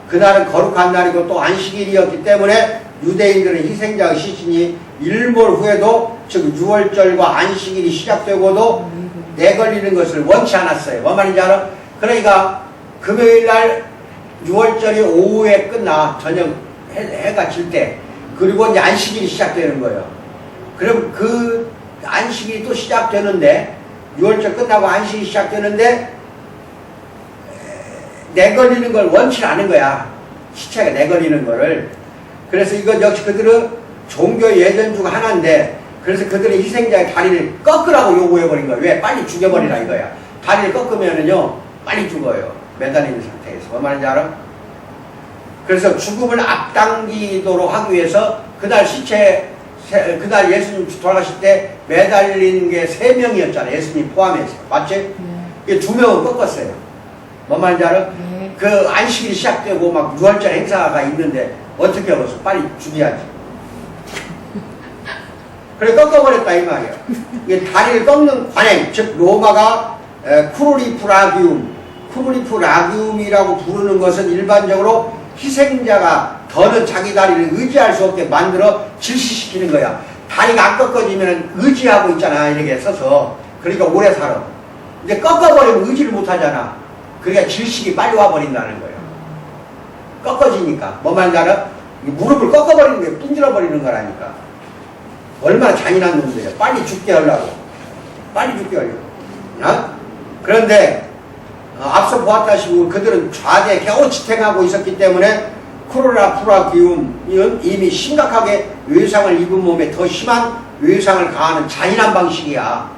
그날은 거룩한 날이고 또 안식일이었기 때문에 유대인들은 희생자의 시신이 일몰 후에도 즉 6월절과 안식일이 시작되고도 내걸리는 것을 원치 않았어요. 뭔 말인지 알아? 그러니까 금요일날 6월절이 오후에 끝나 저녁 해가 질 때 그리고 이제 안식일이 시작되는 거예요. 그럼 그 안식일이 또 시작되는데 6월절 끝나고 안식일이 시작되는데 내걸리는 걸 원치 않은 거야. 시체가 내걸리는 거를. 그래서 이건 역시 그들은 종교의 예전 중 하나인데 그래서 그들은 희생자의 다리를 꺾으라고 요구해버린 거야. 왜? 빨리 죽여버리라 이거야. 다리를 꺾으면은요 빨리 죽어요. 매달리는 상태에서. 뭐 말인지 알아? 그래서 죽음을 앞당기도록 하기 위해서 그날 예수님 돌아가실 때 매달린 게 3명이었잖아요. 예수님 포함해서. 맞지? 2명은 꺾었어요. 뭔 말인지 알아? 그 안식일이 시작되고 막 6월절 행사가 있는데 어떻게 하겠어? 빨리 죽여야지. 그래 꺾어버렸다 이 말이야. 이게 다리를 꺾는 관행, 즉 로마가 크루리프라기움이라고 부르는 것은 일반적으로 희생자가 더는 자기 다리를 의지할 수 없게 만들어 질시시키는 거야. 다리가 안 꺾어지면 의지하고 있잖아 이렇게 서서. 그러니까 오래 살아. 이제 꺾어버리면 의지를 못하잖아. 그러니까 질식이 빨리 와버린다는 거예요. 꺾어지니까. 뭔 말인지 알아? 무릎을 꺾어버리는 게 뿜질러버리는 거라니까. 얼마나 잔인한 놈들이에요. 빨리 죽게 하려고. 빨리 죽게 하려고. 그런데 앞서 보았다시피 그들은 좌대 겨우지탱하고 있었기 때문에 크루리프라기움은 이미 심각하게 외상을 입은 몸에 더 심한 외상을 가하는 잔인한 방식이야.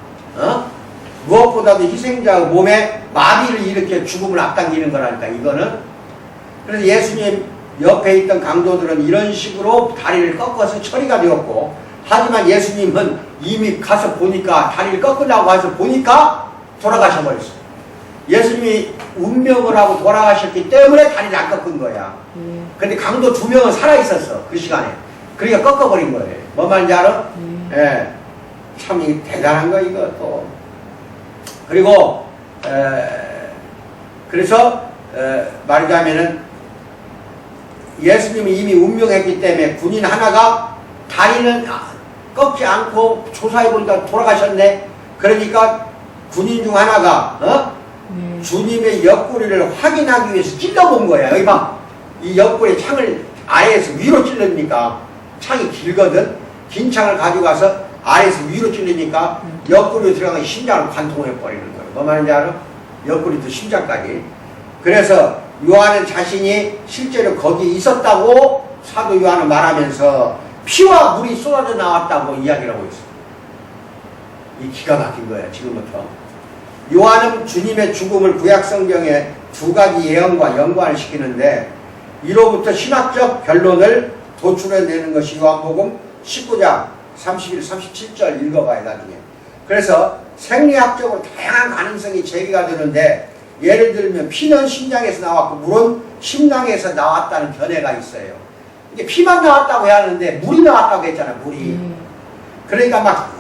무엇보다도 희생자의 몸에 마비를 일으켜 죽음을 앞당기는 거라니까 이거는. 그래서 예수님 옆에 있던 강도들은 이런 식으로 다리를 꺾어서 처리가 되었고 하지만 예수님은 이미 가서 보니까 다리를 꺾으려고 해서 보니까 돌아가셔버렸어요. 예수님이 운명을 하고 돌아가셨기 때문에 다리를 안 꺾은 거야. 근데 강도 2명은 살아있었어 그 시간에. 그러니까 꺾어버린 거예요. 뭔 말인지 알아? 예. 참 이게 대단한 거 이거 또. 그리고 그래서 말하자면은 예수님이 이미 운명했기 때문에 군인 하나가 다리는 꺾지 않고 조사해보니까 돌아가셨네. 그러니까 군인 중 하나가 주님의 옆구리를 확인하기 위해서 찔러본 거야. 여기 봐. 이 옆구리 창을 아래에서 위로 찔러니까 창이 길거든. 긴 창을 가지고 가서 아래에서 위로 찔리니까 옆구리로 들어가서 심장을 관통해 버리는 거예요. 뭐 말인지 알아? 옆구리도 심장까지. 그래서 요한은 자신이 실제로 거기 있었다고 사도 요한은 말하면서 피와 물이 쏟아져 나왔다고 이야기를 하고 있어요. 이 기가 막힌 거예요. 지금부터. 요한은 주님의 죽음을 구약성경에 두 가지 예언과 연관을 시키는데 이로부터 신학적 결론을 도출해내는 것이 요한복음 19장 31, 37절 읽어봐요. 나중에. 그래서 생리학적으로 다양한 가능성이 제기가 되는데 예를 들면 피는 심장에서 나왔고 물은 심장에서 나왔다는 견해가 있어요. 이게 피만 나왔다고 해야 하는데 물이 나왔다고 했잖아요. 물이. 그러니까 막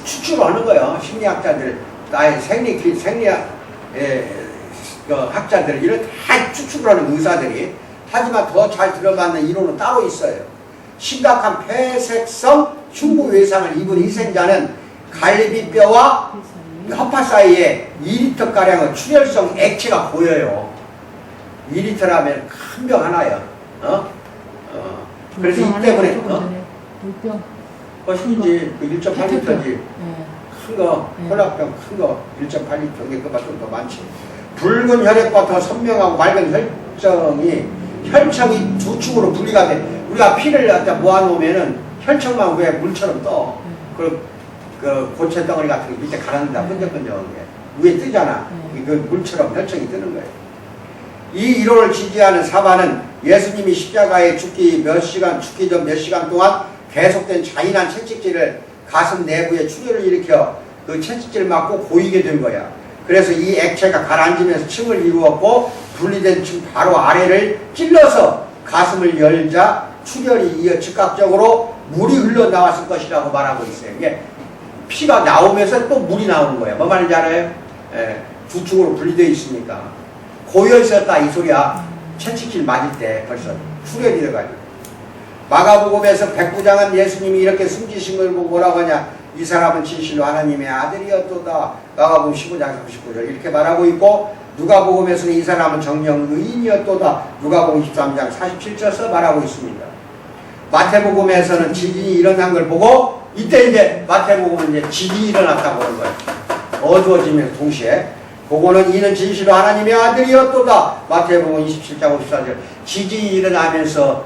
추측을 하는 거예요. 심리학자들, 나의 생리학 학자들 이런 다 추측을 하는 의사들이. 하지만 더 잘 들어맞는 이론은 따로 있어요. 심각한 폐색성 흉부외상을 입은 희생자는 갈비뼈와 허파 사이에 2리터가량의 출혈성 액체가 보여요. 2리터라면 큰 병 하나요. 그래서 이 때문에 물병 훨씬지 그 1.8리터지. 큰 거, 콜라병 큰 거 1.8리터 이게 그보다 좀 더 많지. 붉은 혈액과 더 선명하고 맑은 혈청이 두 축으로 분리가 돼. 우리가 피를 갖다 모아놓으면은 혈청만 왜 물처럼 떠. 그 고체 덩어리 같은 게 밑에 가라앉는다. 끈적끈적한 게. 위에 뜨잖아. 그 물처럼 혈청이 뜨는 거예요. 이 이론을 지지하는 사반은 예수님이 십자가에 죽기 전 몇 시간 동안 계속된 잔인한 채찍질을 가슴 내부에 출혈을 일으켜 그 채찍질을 맞고 고이게 된 거야. 그래서 이 액체가 가라앉으면서 층을 이루었고 분리된 층 바로 아래를 찔러서 가슴을 열자 출혈이 이어 즉각적으로 물이 흘러나왔을 것이라고 말하고 있어요. 이게 피가 나오면서 또 물이 나오는 거예요. 뭐 말인지 알아요? 두 축으로 분리되어 있으니까. 고여 있었다 이 소리야. 채찍질 맞을 때 벌써 출혈이 돼가지고. 마가복음에서 백부장은 예수님이 이렇게 숨지신 걸 보고 뭐라고 하냐. 이 사람은 진실로 하나님의 아들이었도다. 마가복음 15장 39절 이렇게 말하고 있고 누가복음에서는 이 사람은 정령 의인이었도다. 누가복음 13장 47절에서 말하고 있습니다. 마태복음에서는 지진이 일어난 걸 보고 이때 이제 마태복음은 이제 지진이 일어났다고 하는 거예요. 어두워지면서 동시에 그거는 이는 진실로 하나님의 아들이었도다. 마태복음 27장 54절 지진이 일어나면서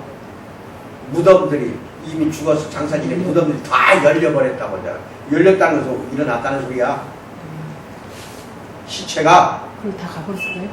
무덤들이 이미 죽어서 장사 지낸 무덤들이 다 열려버렸다고 하잖아. 열렸다는 소리, 일어났다는 소리야. 시체가. 그걸 다 가버렸을까요?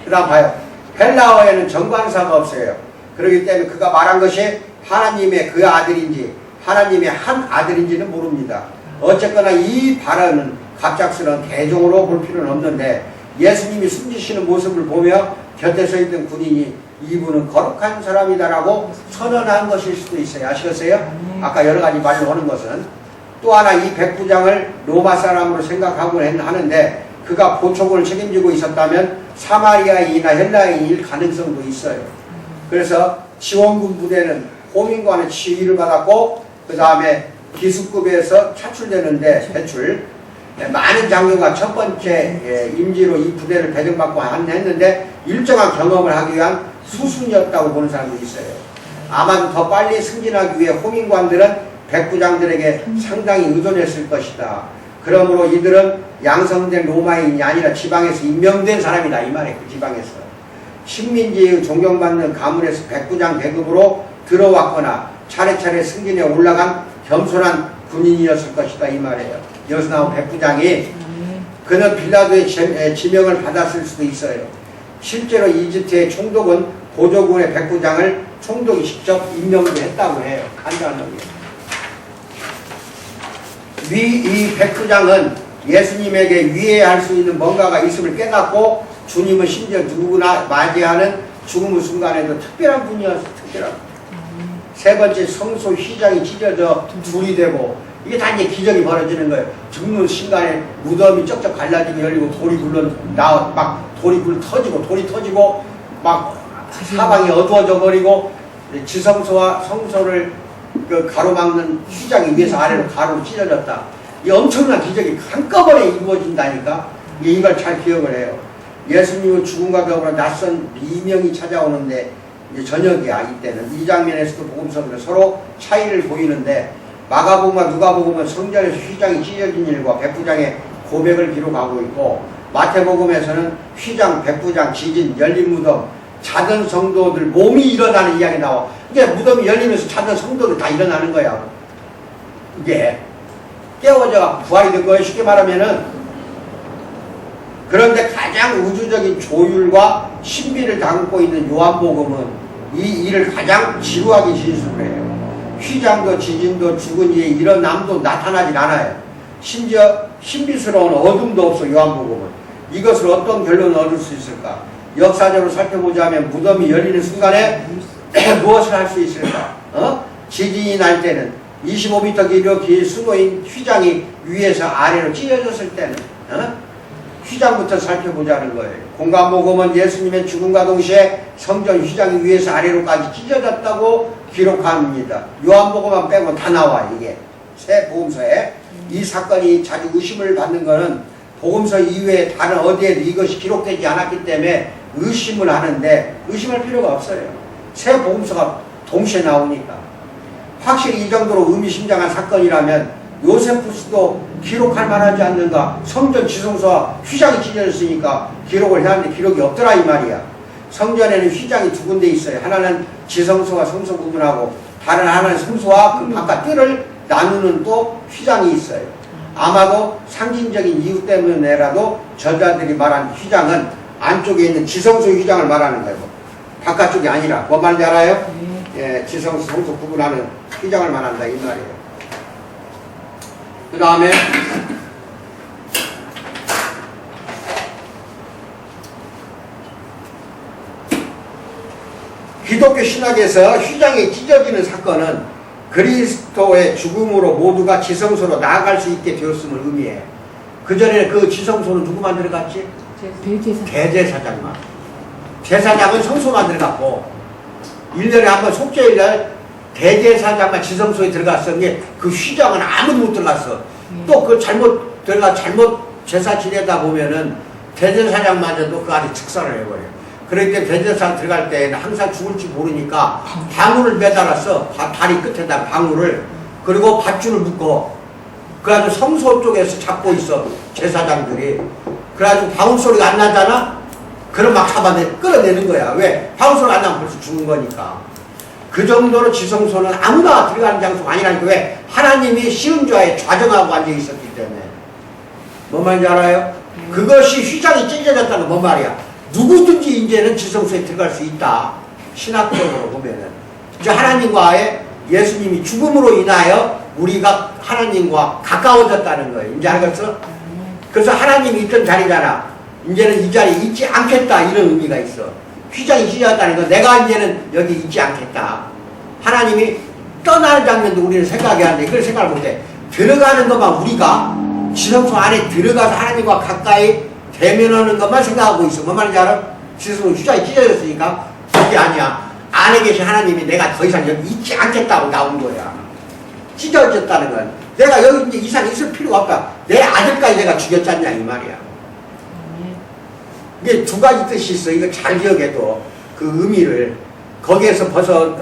그 다음 봐요. 헬라어에는 정관사가 없어요. 그렇기 때문에 그가 말한 것이 하나님의 그 아들인지 하나님의 한 아들인지는 모릅니다. 어쨌거나 이 발언은 갑작스러운 개종으로 볼 필요는 없는데 예수님이 숨지시는 모습을 보며 곁에 서 있던 군인이 이분은 거룩한 사람이다라고 선언한 것일 수도 있어요. 아시겠어요? 아까 여러 가지 말로 하는 것은 또 하나 이 백부장을 로마 사람으로 생각하곤 하는데 그가 보촉을 책임지고 있었다면 사마리아인이나 헬라인일 가능성도 있어요. 그래서 지원군 부대는 호민관의 지휘를 받았고 그 다음에 기수급에서 차출되는데 배출 많은 장교가 첫 번째 임지로 이 부대를 배정받고 했는데 일정한 경험을 하기 위한 수순이었다고 보는 사람도 있어요. 아마도 더 빨리 승진하기 위해 호민관들은 백부장들에게 상당히 의존했을 것이다. 그러므로 이들은 양성된 로마인이 아니라 지방에서 임명된 사람이다. 이 말이에요. 그 지방에서. 식민지의 존경받는 가문에서 백부장 계급으로 들어왔거나 차례차례 승진에 올라간 겸손한 군인이었을 것이다. 이 말이에요. 여기서 나온 백부장이 그는 빌라도의 지명을 받았을 수도 있어요. 실제로 이집트의 총독은 보조군의 백부장을 총독이 직접 임명도 했다고 해요. 한자는 이 백부장은 예수님에게 위해할 수 있는 뭔가가 있음을 깨닫고 주님은 심지어 누구나 맞이하는 죽음의 순간에도 특별한 분이었어요. 특별한. 세 번째 성소 휘장이 찢어져 둘이 되고 이게 다 이제 기적이 벌어지는 거예요. 죽는 순간에 무덤이 쩍쩍 갈라지고 열리고 돌이 불 터지고 막 사방이 어두워져 버리고 지성소와 성소를 그 가로막는 휘장이 위에서 아래로 가로로 찢어졌다. 이 엄청난 기적이 한꺼번에 이루어진다니까 이걸 잘 기억을 해요. 예수님의 죽음과 더불어 낯선 비명이 찾아오는데 이제 저녁이야. 이때는 이 장면에서도 복음서들은 서로 차이를 보이는데 마가복음과 누가복음은 성전에서 휘장이 찢어진 일과 백부장의 고백을 기록하고 있고 마태복음에서는 휘장, 백부장, 지진, 열린 무덤, 자던 성도들 몸이 일어나는 이야기 나와. 이게 무덤이 열리면서 자던 성도들 다 일어나는 거야. 이게 깨워져 부활이 된 거예요. 쉽게 말하면은. 그런데 가장 우주적인 조율과 신비를 담고 있는 요한복음은 이 일을 가장 지루하게 진술을 해요. 휘장도 지진도 죽은 이의 일어남도 나타나질 않아요. 심지어 신비스러운 어둠도 없어. 요한복음은. 이것을 어떤 결론을 얻을 수 있을까? 역사적으로 살펴보자면 무덤이 열리는 순간에 무엇을 할 수 있을까? 지진이 날 때는 25m 길이로 긴 수노인 휘장이 위에서 아래로 찢어졌을 때는 휘장부터 살펴보자는 거예요. 공관복음은 예수님의 죽음과 동시에 성전 휘장이 위에서 아래로까지 찢어졌다고 기록합니다. 요한복음만 빼고 다 나와. 이게 새 복음서에. 이 사건이 자주 의심을 받는 것은 복음서 이외에 다른 어디에도 이것이 기록되지 않았기 때문에 의심을 하는데 의심할 필요가 없어요. 새 복음서가 동시에 나오니까. 확실히 이 정도로 의미심장한 사건이라면 요세푸스도 기록할 만하지 않는가. 성전 지성소와 휘장이 찢어졌으니까 기록을 해야 하는데 기록이 없더라 이 말이야. 성전에는 휘장이 두 군데 있어요. 하나는 지성소와 성소 구분하고 다른 하나는 성소와 그 바깥 뜰을 나누는 또 휘장이 있어요. 아마도 상징적인 이유 때문에라도 저자들이 말한 휘장은 안쪽에 있는 지성소 휘장을 말하는 거예요. 바깥쪽이 아니라. 뭔 말인지 알아요? 예, 지성소, 성소 구분하는 휘장을 말한다 이 말이에요. 그 다음에 기독교 신학에서 휘장이 찢어지는 사건은 그리스도의 죽음으로 모두가 지성소로 나아갈 수 있게 되었음을 의미해. 그전에 그 지성소는 누구만 들어갔지? 대제사장만. 제사장은 성소만 들어갔고 1년에 한 번 속죄일날 대제사장만 지성소에 들어갔었는데 그 휘장은 아무도 못 들어갔어. 또 그 잘못 제사 지내다 보면은 대제사장마저도 그 안에 즉사를 해버려. 그럴 때 대제사장 들어갈 때는 항상 죽을지 모르니까 방울을 매달았어. 다리 끝에다 방울을. 그리고 밧줄을 묶어. 그래가지고 성소 쪽에서 잡고 있어. 제사장들이. 그래가지고 방울 소리가 안 나잖아? 그럼 막 끌어내는 거야. 왜? 방울 소리가 안 나면 벌써 죽은 거니까. 그 정도로 지성소는 아무나 들어가는 장소가 아니라니까. 왜? 하나님이 시은좌에 좌정하고 앉아 있었기 때문에. 뭔 말인지 알아요? 그것이 휘장이 찢어졌다는 건 뭔 말이야? 누구든지 이제는 지성소에 들어갈 수 있다. 신학적으로 보면은. 이제 하나님과의 예수님이 죽음으로 인하여 우리가 하나님과 가까워졌다는 거예요. 이제 알겠어? 그래서 하나님이 있던 자리잖아. 이제는 이 자리에 있지 않겠다. 이런 의미가 있어. 휘장이 찢어졌다는 건 내가 이제는 여기 있지 않겠다. 하나님이 떠나는 장면도 우리는 생각해야 하는데 그걸 생각을 못해. 들어가는 것만 우리가 지성소 안에 들어가서 하나님과 가까이 대면하는 것만 생각하고 있어. 뭔 말인지 알아? 지성소 휘장이 찢어졌으니까 그게 아니야. 안에 계신 하나님이 내가 더 이상 여기 있지 않겠다고 나온 거야. 찢어졌다는 건 내가 여기 이제 이상 있을 필요가 없다. 내 아들까지 내가 죽였잖냐 이 말이야. 이게 두 가지 뜻이 있어. 이거 잘 기억해도 그 의미를 거기에서 벌써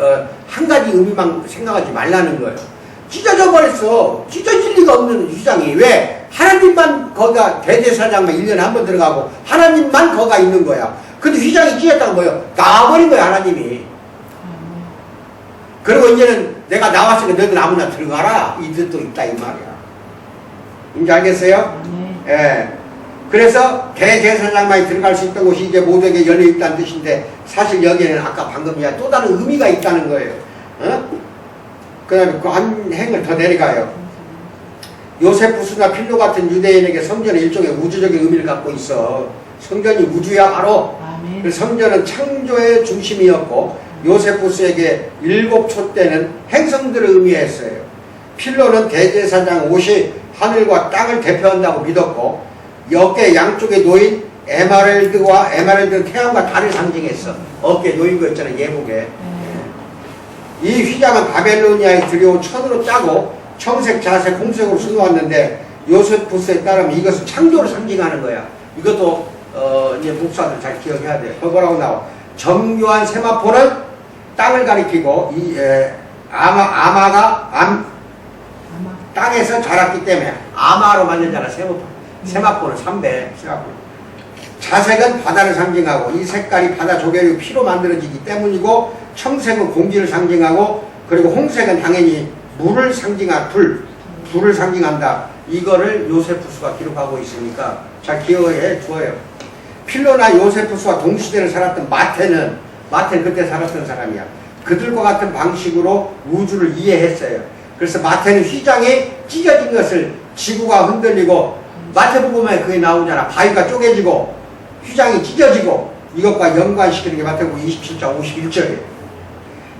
한 가지 의미만 생각하지 말라는 거예요. 찢어져 버렸어. 찢어질 리가 없는 휘장이. 왜? 하나님만 거기가 대제사장만 1년에 한 번 들어가고 하나님만 거기가 있는 거야. 근데 휘장이 찢었다는 거예요. 나와버린 거야 하나님이. 그리고 이제는 내가 나왔으니까 너희들 아무나 들어가라. 이 뜻도 있다 이 말이야. 이제 알겠어요? 예. 그래서 대제사장만이 들어갈 수 있던 곳이 이제 모두에게 열려있다는 뜻인데 사실 여기에는 아까 방금 이야 또 다른 의미가 있다는 거예요. 그 다음에 그 한 행을 더 내려가요. 요세푸스나 필로 같은 유대인에게 성전은 일종의 우주적인 의미를 갖고 있어. 성전이 우주야 바로. 성전은 창조의 중심이었고 요세푸스에게 7초 때는 행성들을 의미했어요. 필로는 대제사장 옷이 하늘과 땅을 대표한다고 믿었고 어깨 양쪽에 놓인 에메랄드는 태양과 달을 상징했어. 어깨에 놓인 거 있잖아 예복에. 이 휘장은 바벨로니아에 들여온 천으로 짜고 청색, 자색, 홍색으로 수놓았는데 요세푸스에 따르면 이것은 창조를 상징하는 거야. 이것도 이제 목사들 잘 기억해야 돼요. 뭐라고 나와? 정교한 세마포는 땅을 가리키고 아마가 땅에서 자랐기 때문에 아마로 만들잖아. 세마포는 삼배. 자색은 바다를 상징하고 이 색깔이 바다 조개류 피로 만들어지기 때문이고 청색은 공기를 상징하고 그리고 홍색은 당연히 물을 상징한 불을 상징한다. 이거를 요세푸스가 기록하고 있으니까 잘 기억해 줘요. 필로나 요세푸스와 동시대를 살았던 마태는 그때 살았던 사람이야. 그들과 같은 방식으로 우주를 이해했어요. 그래서 마태는 휘장이 찢어진 것을 지구가 흔들리고 마태복음에 그게 나오잖아. 바위가 쪼개지고 휘장이 찢어지고 이것과 연관시키는 게 마태복음 27장 51절이에요.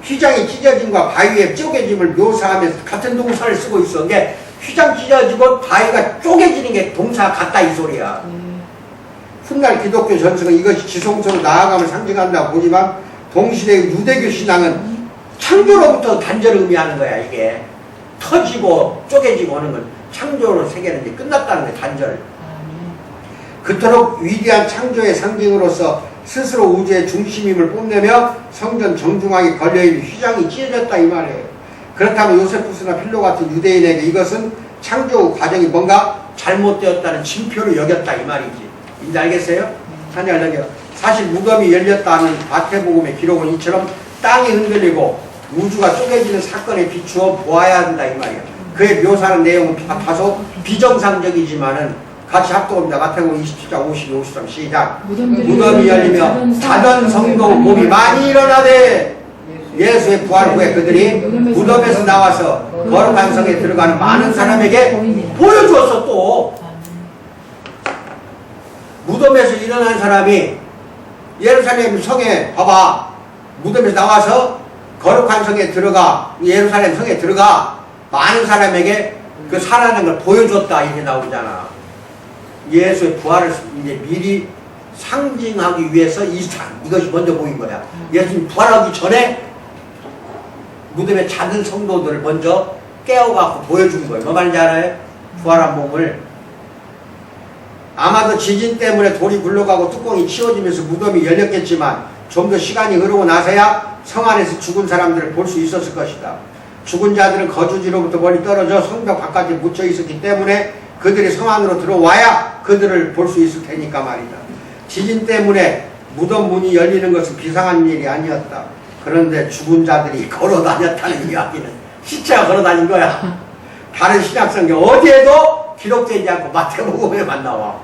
휘장이 찢어짐과 바위의 쪼개짐을 묘사하면서 같은 동사를 쓰고 있어. 이게 휘장 찢어지고 바위가 쪼개지는 게 동사 같다 이 소리야. 훗날 기독교 전승은 이것이 지성소로 나아감을 상징한다고 보지만 동시대의 유대교 신앙은 창조로부터 단절을 의미하는 거야. 이게 터지고 쪼개지고 하는 건 창조로 세계는 이제 끝났다는 거야. 단절. 그토록 위대한 창조의 상징으로서 스스로 우주의 중심임을 뽐내며 성전 정중앙에 걸려있는 휘장이 찢어졌다 이 말이에요. 그렇다면 요세푸스나 필로 같은 유대인에게 이것은 창조 과정이 뭔가 잘못되었다는 징표로 여겼다 이 말이지. 이제 알겠어요? 사실 무덤이 열렸다는 마태복음의 기록은 이처럼 땅이 흔들리고 우주가 쪼개지는 사건에 비추어 보아야 한다 이 말이야. 그의 묘사하는 내용은 다소 비정상적이지만은 같이 합독합니다. 마태복음 27장 52, 53 시작. 무덤이 열리며 자던 성도 몸이 많이 일어나되 예수의 부활 후에 그들이 무덤에서 나와서 거룩한 성에 들어가는 많은 사람에게 보여주었어. 또 무덤에서 일어난 사람이 예루살렘 성에 봐봐. 무덤에서 나와서 거룩한 성에 들어가 예루살렘 성에 들어가 많은 사람에게 그 살아난 걸 보여줬다 이렇게 나오잖아. 예수의 부활을 이제 미리 상징하기 위해서 이것이 먼저 보인 거야. 예수님 부활하기 전에 무덤에 자는 성도들을 먼저 깨워갖고 보여준 거예요. 뭐 말인지 알아요? 부활한 몸을. 아마도 지진 때문에 돌이 굴러가고 뚜껑이 치워지면서 무덤이 열렸겠지만 좀 더 시간이 흐르고 나서야 성 안에서 죽은 사람들을 볼 수 있었을 것이다. 죽은 자들은 거주지로부터 멀리 떨어져 성벽 바깥에 묻혀 있었기 때문에 그들이 성 안으로 들어와야 그들을 볼 수 있을 테니까 말이다. 지진 때문에 무덤 문이 열리는 것은 비상한 일이 아니었다. 그런데 죽은 자들이 걸어 다녔다는 이야기는 시체가 걸어 다닌 거야. 다른 신약성경 어디에도 기록되지 않고 마태복음에만 나와.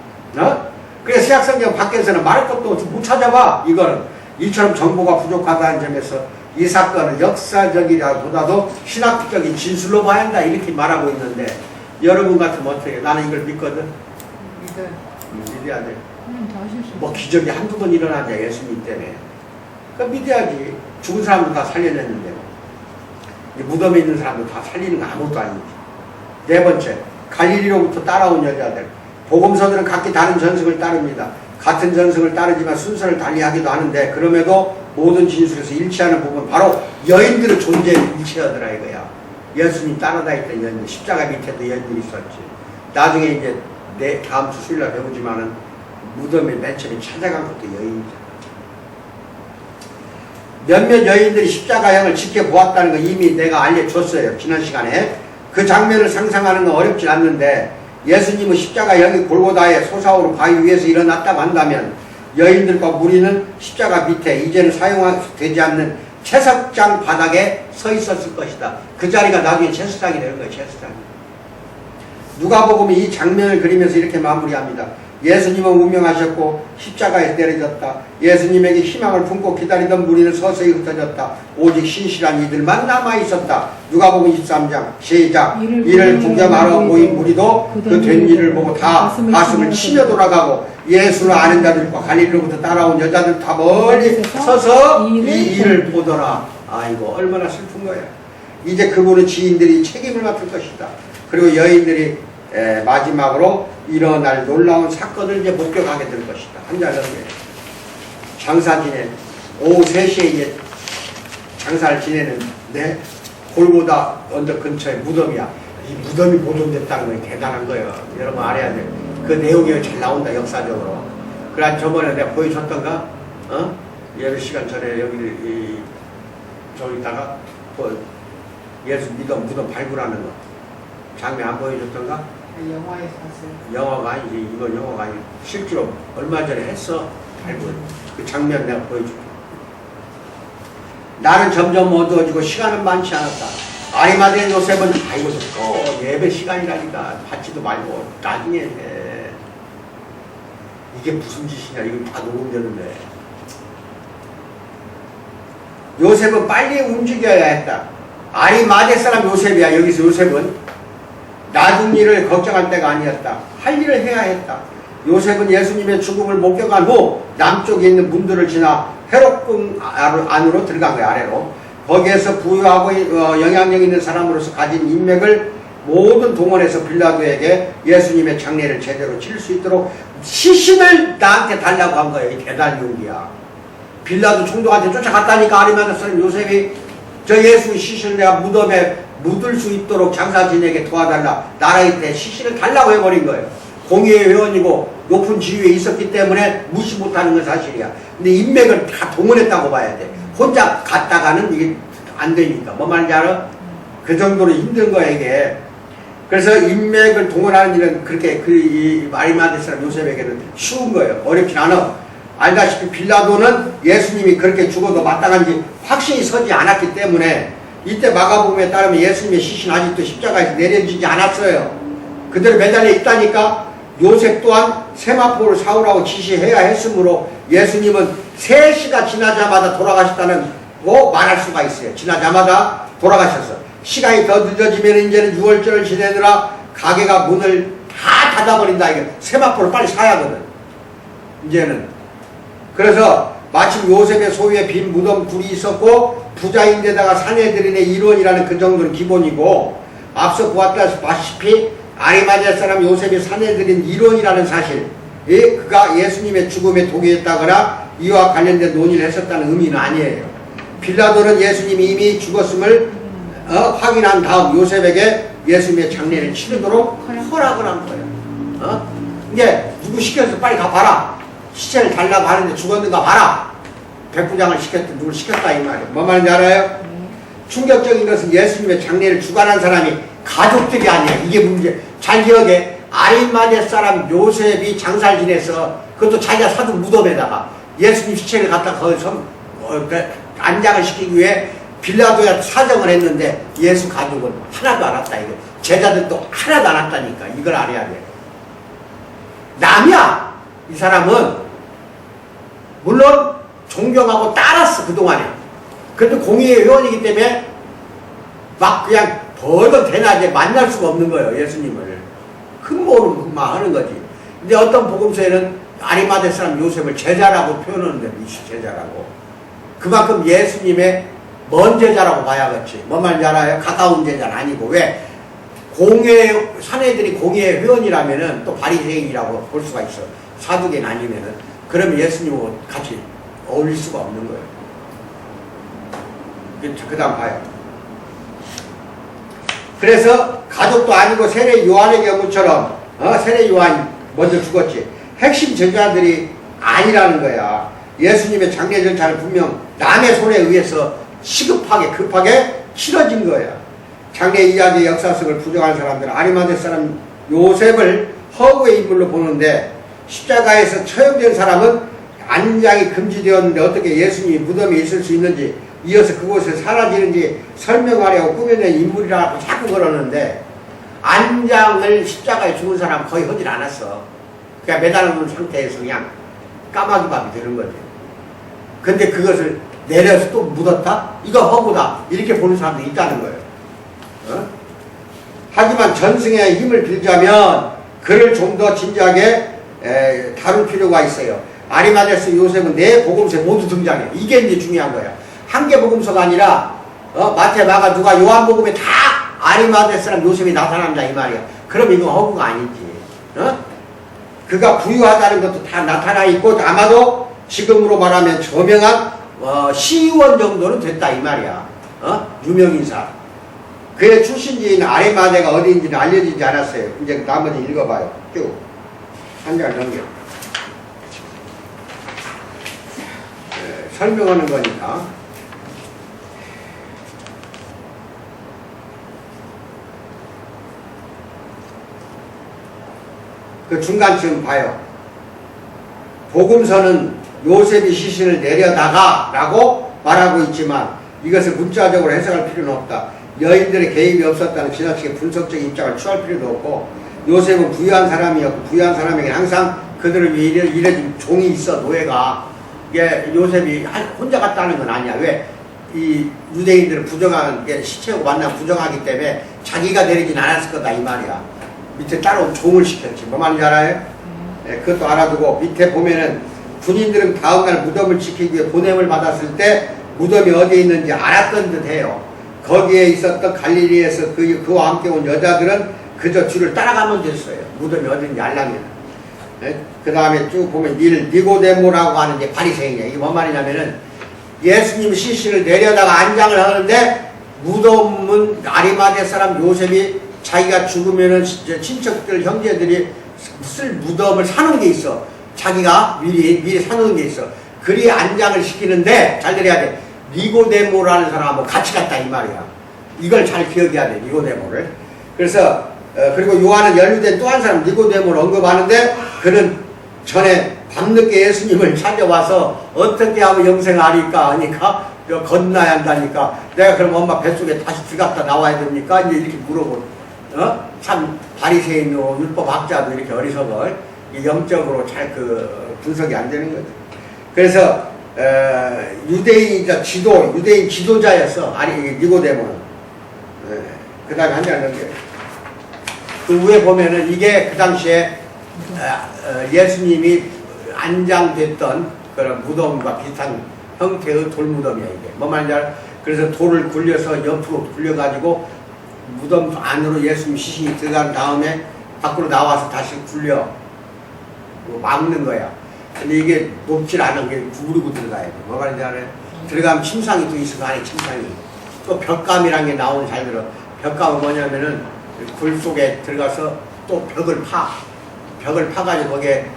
그래서 신약성경 밖에서는 말할 것도 못 찾아봐. 이처럼 정보가 부족하다는 점에서 이 사건은 역사적이라보다도 신학적인 진술로 봐야 한다 이렇게 말하고 있는데 여러분 같으면 어떻게 해? 나는 이걸 믿거든. 믿어야 돼. 뭐 기적이 한두 번 일어나냐 예수님 때문에. 그러니까 믿어야지. 죽은 사람도 다 살려냈는데 무덤에 있는 사람도 다 살리는 거 아무것도 아니지. 네 번째, 갈릴리로부터 따라온 여자들. 복음서들은 각기 다른 전승을 따릅니다. 같은 전승을 따르지만 순서를 달리하기도 하는데 그럼에도 모든 진술에서 일치하는 부분 바로 여인들의 존재에 일치하더라 이거야. 예수님 따라다녔던 여인들, 십자가 밑에도 여인들이 있었지. 나중에 이제 다음 주 수요일날 배우지만은 무덤에 맨 처음에 찾아간 것도 여인이잖아. 몇몇 여인들이 십자가형을 지켜보았다는 거 이미 내가 알려줬어요. 지난 시간에. 그 장면을 상상하는 건 어렵진 않는데 예수님은 십자가형이 골고다의 솟아오른 바위 위에서 일어났다고 한다면 여인들과 무리는 십자가 밑에 이제는 사용되지 않는 채석장 바닥에 서 있었을 것이다. 그 자리가 나중에 채석장이 되는 거예요. 채석장이. 누가복음이 이 장면을 그리면서 이렇게 마무리합니다. 예수님은 운명하셨고 십자가에 내려졌다. 예수님에게 희망을 품고 기다리던 무리는 서서히 흩어졌다. 오직 신실한 이들만 남아있었다. 누가복음 23장 시작. 이를 구경하러 모인 무리도 그 된 일을 보고 다 가슴을 치며 돌아가고 예수를 아는 자들과 갈릴리로부터 따라온 여자들 다 멀리 서서 이 일을 보더라. 아이고 얼마나 슬픈 거야. 이제 그분은 지인들이 책임을 맡을 것이다. 그리고 여인들이 마지막으로 일어날 놀라운 사건을 이제 목격하게 될 것이다. 한자는 장사 지내 오후 3시에 이제 장사를 지내는데 골고다 언덕 근처에 무덤이야. 이 무덤이 보존됐다는 건 대단한 거예요. 여러분 알아야 돼요. 그 내용이 잘 나온다 역사적으로. 그래 저번에 내가 보여줬던가? 예배 시간 전에 여기 저기다가 예수 무덤 발굴하는 거 장면 안 보여줬던가? 영화에서 봤어요. 영화가 아니지. 이건 영화가 아니고 실제로 얼마 전에 했어. 발굴. 그 장면 내가 보여줄게. 나는 점점 어두워지고 시간은 많지 않았다. 아리마대 요셉은 아이고 또 예배 시간이라니까 받지도 말고 나중에 해. 이게 무슨 짓이냐. 이거 다 녹음되는데. 요셉은 빨리 움직여야 했다. 아리마대 사람 요셉이야. 여기서 요셉은 놔둔 일을 걱정할 때가 아니었다. 할 일을 해야 했다. 요셉은 예수님의 죽음을 목격한 후 남쪽에 있는 문들을 지나 헤롯궁 안으로 들어간 거야. 아래로. 거기에서 부유하고 영향력 있는 사람으로서 가진 인맥을 모든 동원해서 빌라도에게 예수님의 장례를 제대로 칠 수 있도록 시신을 나한테 달라고 한 거예요. 이 대단한 용기야. 빌라도 총독한테 쫓아갔다니까. 아리마대 사람 요셉이 저 예수 시신을 내가 무덤에 묻을 수 있도록 장사진에게 도와달라. 나라의 때 시신을 달라고 해버린 거예요. 공의회 회원이고 높은 지위에 있었기 때문에 무시 못하는 건 사실이야. 근데 인맥을 다 동원했다고 봐야 돼. 혼자 갔다가는 이게 안 되니까. 뭐 말인지 알아? 그 정도로 힘든 거야 이게. 그래서 인맥을 동원하는 일은 그렇게 이 아리마대 사람 요셉에게는 쉬운 거예요. 어렵진 않아. 알다시피 빌라도는 예수님이 그렇게 죽어도 마땅한지 확신이 서지 않았기 때문에 이때 마가복음에 따르면 예수님의 시신 아직도 십자가에서 내려지지 않았어요. 그대로 매달려 있다니까. 요셉 또한 세마포를 사오라고 지시해야 했으므로 예수님은 3시가 지나자마자 돌아가셨다는 거 말할 수가 있어요. 지나자마자 돌아가셨어. 시간이 더 늦어지면 이제는 6월절을 지내느라 가게가 문을 다 닫아버린다. 이게 세마포를 빨리 사야 하거든. 이제는. 그래서 마침 요셉의 소유의 빈 무덤 둘이 있었고 부자인데다가 사내들인의 일원이라는 그 정도는 기본이고 앞서 보았다시피 아리마대 사람 요셉이 사내들인 일원이라는 사실, 그가 예수님의 죽음에 동의했다거나 이와 관련된 논의를 했었다는 의미는 아니에요. 빌라도는 예수님이 이미 죽었음을 확인한 다음 요셉에게 예수님의 장례를 치르도록 허락을 한 거예요. 이게 누구 시켜서 빨리 가봐라. 시체를 달라고 하는데 죽었는가 봐라. 백부장을 시켰다, 누굴 시켰다 이 말이에요. 뭐 말인지 알아요? 충격적인 것은 예수님의 장례를 주관한 사람이 가족들이 아니야. 이게 문제. 잘 기억해. 아리마대 사람 요셉이 장사를 지내서 그것도 자기가 사둔 무덤에다가 예수님 시체를 갖다 거기서 안장을 시키기 위해 빌라도에 사정을 했는데 예수 가족은 하나도 안 왔다. 이거 제자들도 하나도 안 왔다니까. 이걸 알아야 돼. 남이야. 이 사람은 물론 존경하고 따랐어 그동안에. 그래도 공의회 회원이기 때문에 막 그냥 벌던 대낮에 만날 수가 없는 거예요. 예수님을 흠모는 그만 하는 거지. 근데 어떤 복음서에는 아리마대 사람 요셉을 제자라고 표현하는데 제자라고. 그만큼 예수님의 먼 제자라고 봐야겠지. 뭔 말인지 알아요? 가까운 제자는 아니고. 왜? 사내들이 공의회 회원이라면은 또 바리새인이라고 볼 수가 있어. 사두개는 아니면은. 그러면 예수님하고 같이 어울릴 수가 없는 거예요. 그 다음 봐요. 그래서 가족도 아니고 세례 요한의 경우처럼 세례 요한이 먼저 죽었지. 핵심 제자들이 아니라는 거야. 예수님의 장례 절차는 분명 남의 손에 의해서 시급하게 급하게 치러진 거야. 장례 이야기의 역사성을 부정한 사람들은 아리마대 사람 요셉을 허구의 인물로 보는데 십자가에서 처형된 사람은 안장이 금지되었는데 어떻게 예수님이 무덤에 있을 수 있는지 이어서 그곳에 사라지는지 설명하려고 꾸며낸 인물이라고 자꾸 그러는데 안장을 십자가에 죽은 사람 거의 하질 않았어. 그냥 매달아놓은 상태에서 그냥 까마귀밥이 되는 거지. 근데 그것을 내려서 또 묻었다? 이거 허구다. 이렇게 보는 사람도 있다는 거예요. 하지만 전승의 힘을 빌자면 그를 좀 더 진지하게 다룰 필요가 있어요. 아리마대스 요셉은 네 복음서에 모두 등장해. 이게 이제 중요한 거야. 한 개 복음서가 아니라 마태, 마가, 누가, 요한복음에 다 아리마대 사람 요셉이 나타난다 이 말이야. 그럼 이건 허구가 아니지. 그가 부유하다는 것도 다 나타나 있고 아마도 지금으로 말하면 저명한 시의원 정도는 됐다 이 말이야. 유명인사. 그의 출신지인 아리마대가 어디인지는 알려지지 않았어요. 이제 나머지 읽어봐요. 쭉 한 장 넘겨. 설명하는 거니까. 그 중간쯤 봐요. 복음서는 요셉이 시신을 내려다가 라고 말하고 있지만 이것을 문자적으로 해석할 필요는 없다. 여인들의 개입이 없었다는 지나치게 분석적 입장을 취할 필요도 없고, 요셉은 부유한 사람이었고 부유한 사람에게 항상 그들을 위해 일해준 종이 있어. 노예가. 이게 요셉이 혼자 갔다는 건 아니야. 왜? 이 유대인들은 부정하게 시체고 만나면 부정하기 때문에 자기가 내리진 않았을 거다 이 말이야. 밑에 따로 종을 시켰지. 뭐 말인지 알아요? 그것도 알아두고, 밑에 보면은 군인들은 다음날 무덤을 지키기 위해 보냄을 받았을 때 무덤이 어디에 있는지 알았던 듯 해요. 거기에 있었던 갈릴리에서 그와 함께 온 여자들은 그저 줄을 따라가면 됐어요. 무덤이 어딘지 알려면. 그 다음에 쭉 보면 니고데모라고 하는 이제 바리새인이야. 이게 뭔 말이냐면은 예수님 시신을 내려다가 안장을 하는데 무덤은 아리마대 사람 요셉이 자기가 죽으면은 친척들 형제들이 쓸 무덤을 사놓은 게 있어. 자기가 미리 사놓은 게 있어. 그리 안장을 시키는데 잘 들어야 돼. 니고데모라는 사람하고 같이 갔다 이 말이야. 이걸 잘 기억해야 돼. 니고데모를. 그래서 그리고 요한은 연루된 또 한 사람 니고데모를 언급하는데 그는 전에 밤늦게 예수님을 찾아와서 어떻게 하면 영생을 하니까 하니까 건너야 한다니까 내가 그럼 엄마 뱃속에 다시 들어갔다 나와야 됩니까? 이제 이렇게 물어보. 참 바리새인으로 율법학자도 이렇게 어리석어. 영적으로 잘 분석이 안 되는 거죠. 그래서 유대인 지도자였어. 니고데모는. 그 다음에 한 장 넘겨요. 그 위에 보면은 이게 그 당시에 예수님이 안장됐던 그런 무덤과 비슷한 형태의 돌무덤이야 이게. 뭐 말인지 알아? 그래서 돌을 굴려서 옆으로 굴려가지고 무덤 안으로 예수님 시신이 들어간 다음에 밖으로 나와서 다시 굴려 막는 거야. 근데 이게 높질 않은 게 구부리고 들어가야 돼. 뭐 말인지 알아요? 들어가면 침상이 또 있어. 안에 침상이. 또 벽감이라는 게 나오는 잘 들어. 벽감은 뭐냐면은 굴 속에 들어가서 또 벽을 파가지고 거기에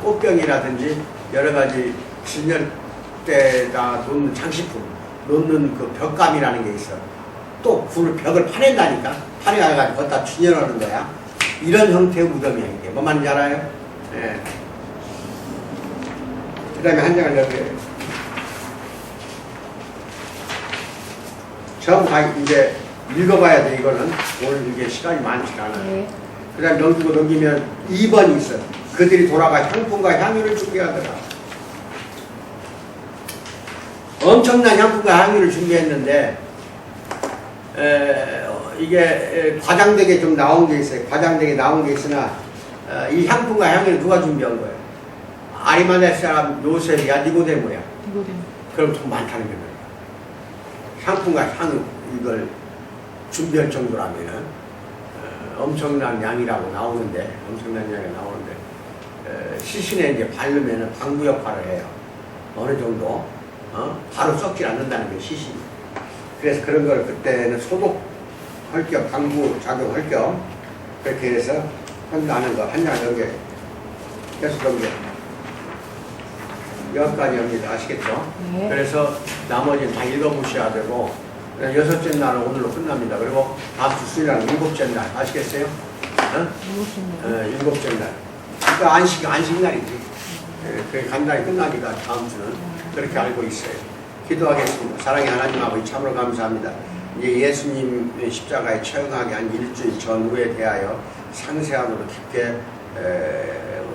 꽃병이라든지 여러 가지 진열대에다 놓는 장식품, 놓는 그 벽감이라는 게 있어. 또 벽을 파낸다니까. 파내가지고 거기다 진열하는 거야. 이런 형태의 무덤이야 이게. 뭐 말인지 알아요? 예. 그 다음에 한 장을 넘겨요. 전부 다 이제 읽어봐야 돼, 이거는. 오늘 이게 시간이 많지 않아요. 그 다음에 넘기면 2번이 있어. 그들이 돌아가 향품과 향유를 준비하더라. 엄청난 향품과 향유를 준비했는데, 이게 과장되게 좀 나온 게 있어요. 과장되게 나온 게 있으나, 이 향품과 향유를 누가 준비한 거예요? 아리마대 사람 요셉이야, 니고데모야. 그럼 좀 많다는 거예요. 향품과 향유 이걸 준비할 정도라면은 엄청난 양이라고 나오는데, 시신에 이제 바르면은 방부 역할을 해요. 어느 정도 바로 썩지 않는다는 게 시신이. 그래서 그런 걸 그때는 소독할 겸, 방부 작용할 겸 그렇게 해서 한다는 거 한 장 넘겨. 계속 넘겨. 여기까지 합니다. 아시겠죠? 네. 그래서 나머지는 다 읽어보셔야 되고, 6째 날은 오늘로 끝납니다. 그리고 다음 주 수요일은 7째 날. 아시겠어요? 일곱째 날. 그러니까 안식날이지. 그게 간단히 끝나니까 다음 주는 그렇게 알고 있어요. 기도하겠습니다. 사랑의 하나님하고 참으로 감사합니다. 이제 예수님 십자가에 처형하기 한 일주일 전후에 대하여 상세함으로 깊게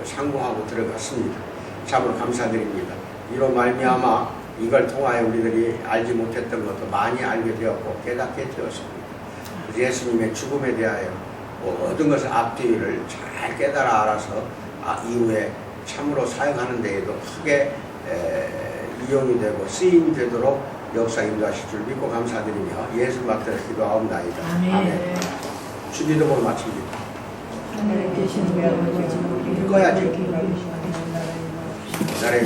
상고하고 들어갔습니다. 참으로 감사드립니다. 이로 말미암아 이걸 통하여 우리들이 알지 못했던 것도 많이 알게 되었고 깨닫게 되었습니다. 예수님의 죽음에 대하여 모든 것을 앞뒤를 잘 깨달아 알아서 이후에 참으로 사용하는 데에도 크게 이용이 되고 쓰임이 되도록 역사 인도하실 줄 믿고 감사드리며 예수 받들어 기도하옵나이다. 아멘. 주기도문을 마칩니다. 하늘에 계신 우리 아버지, 읽어야지. 나라의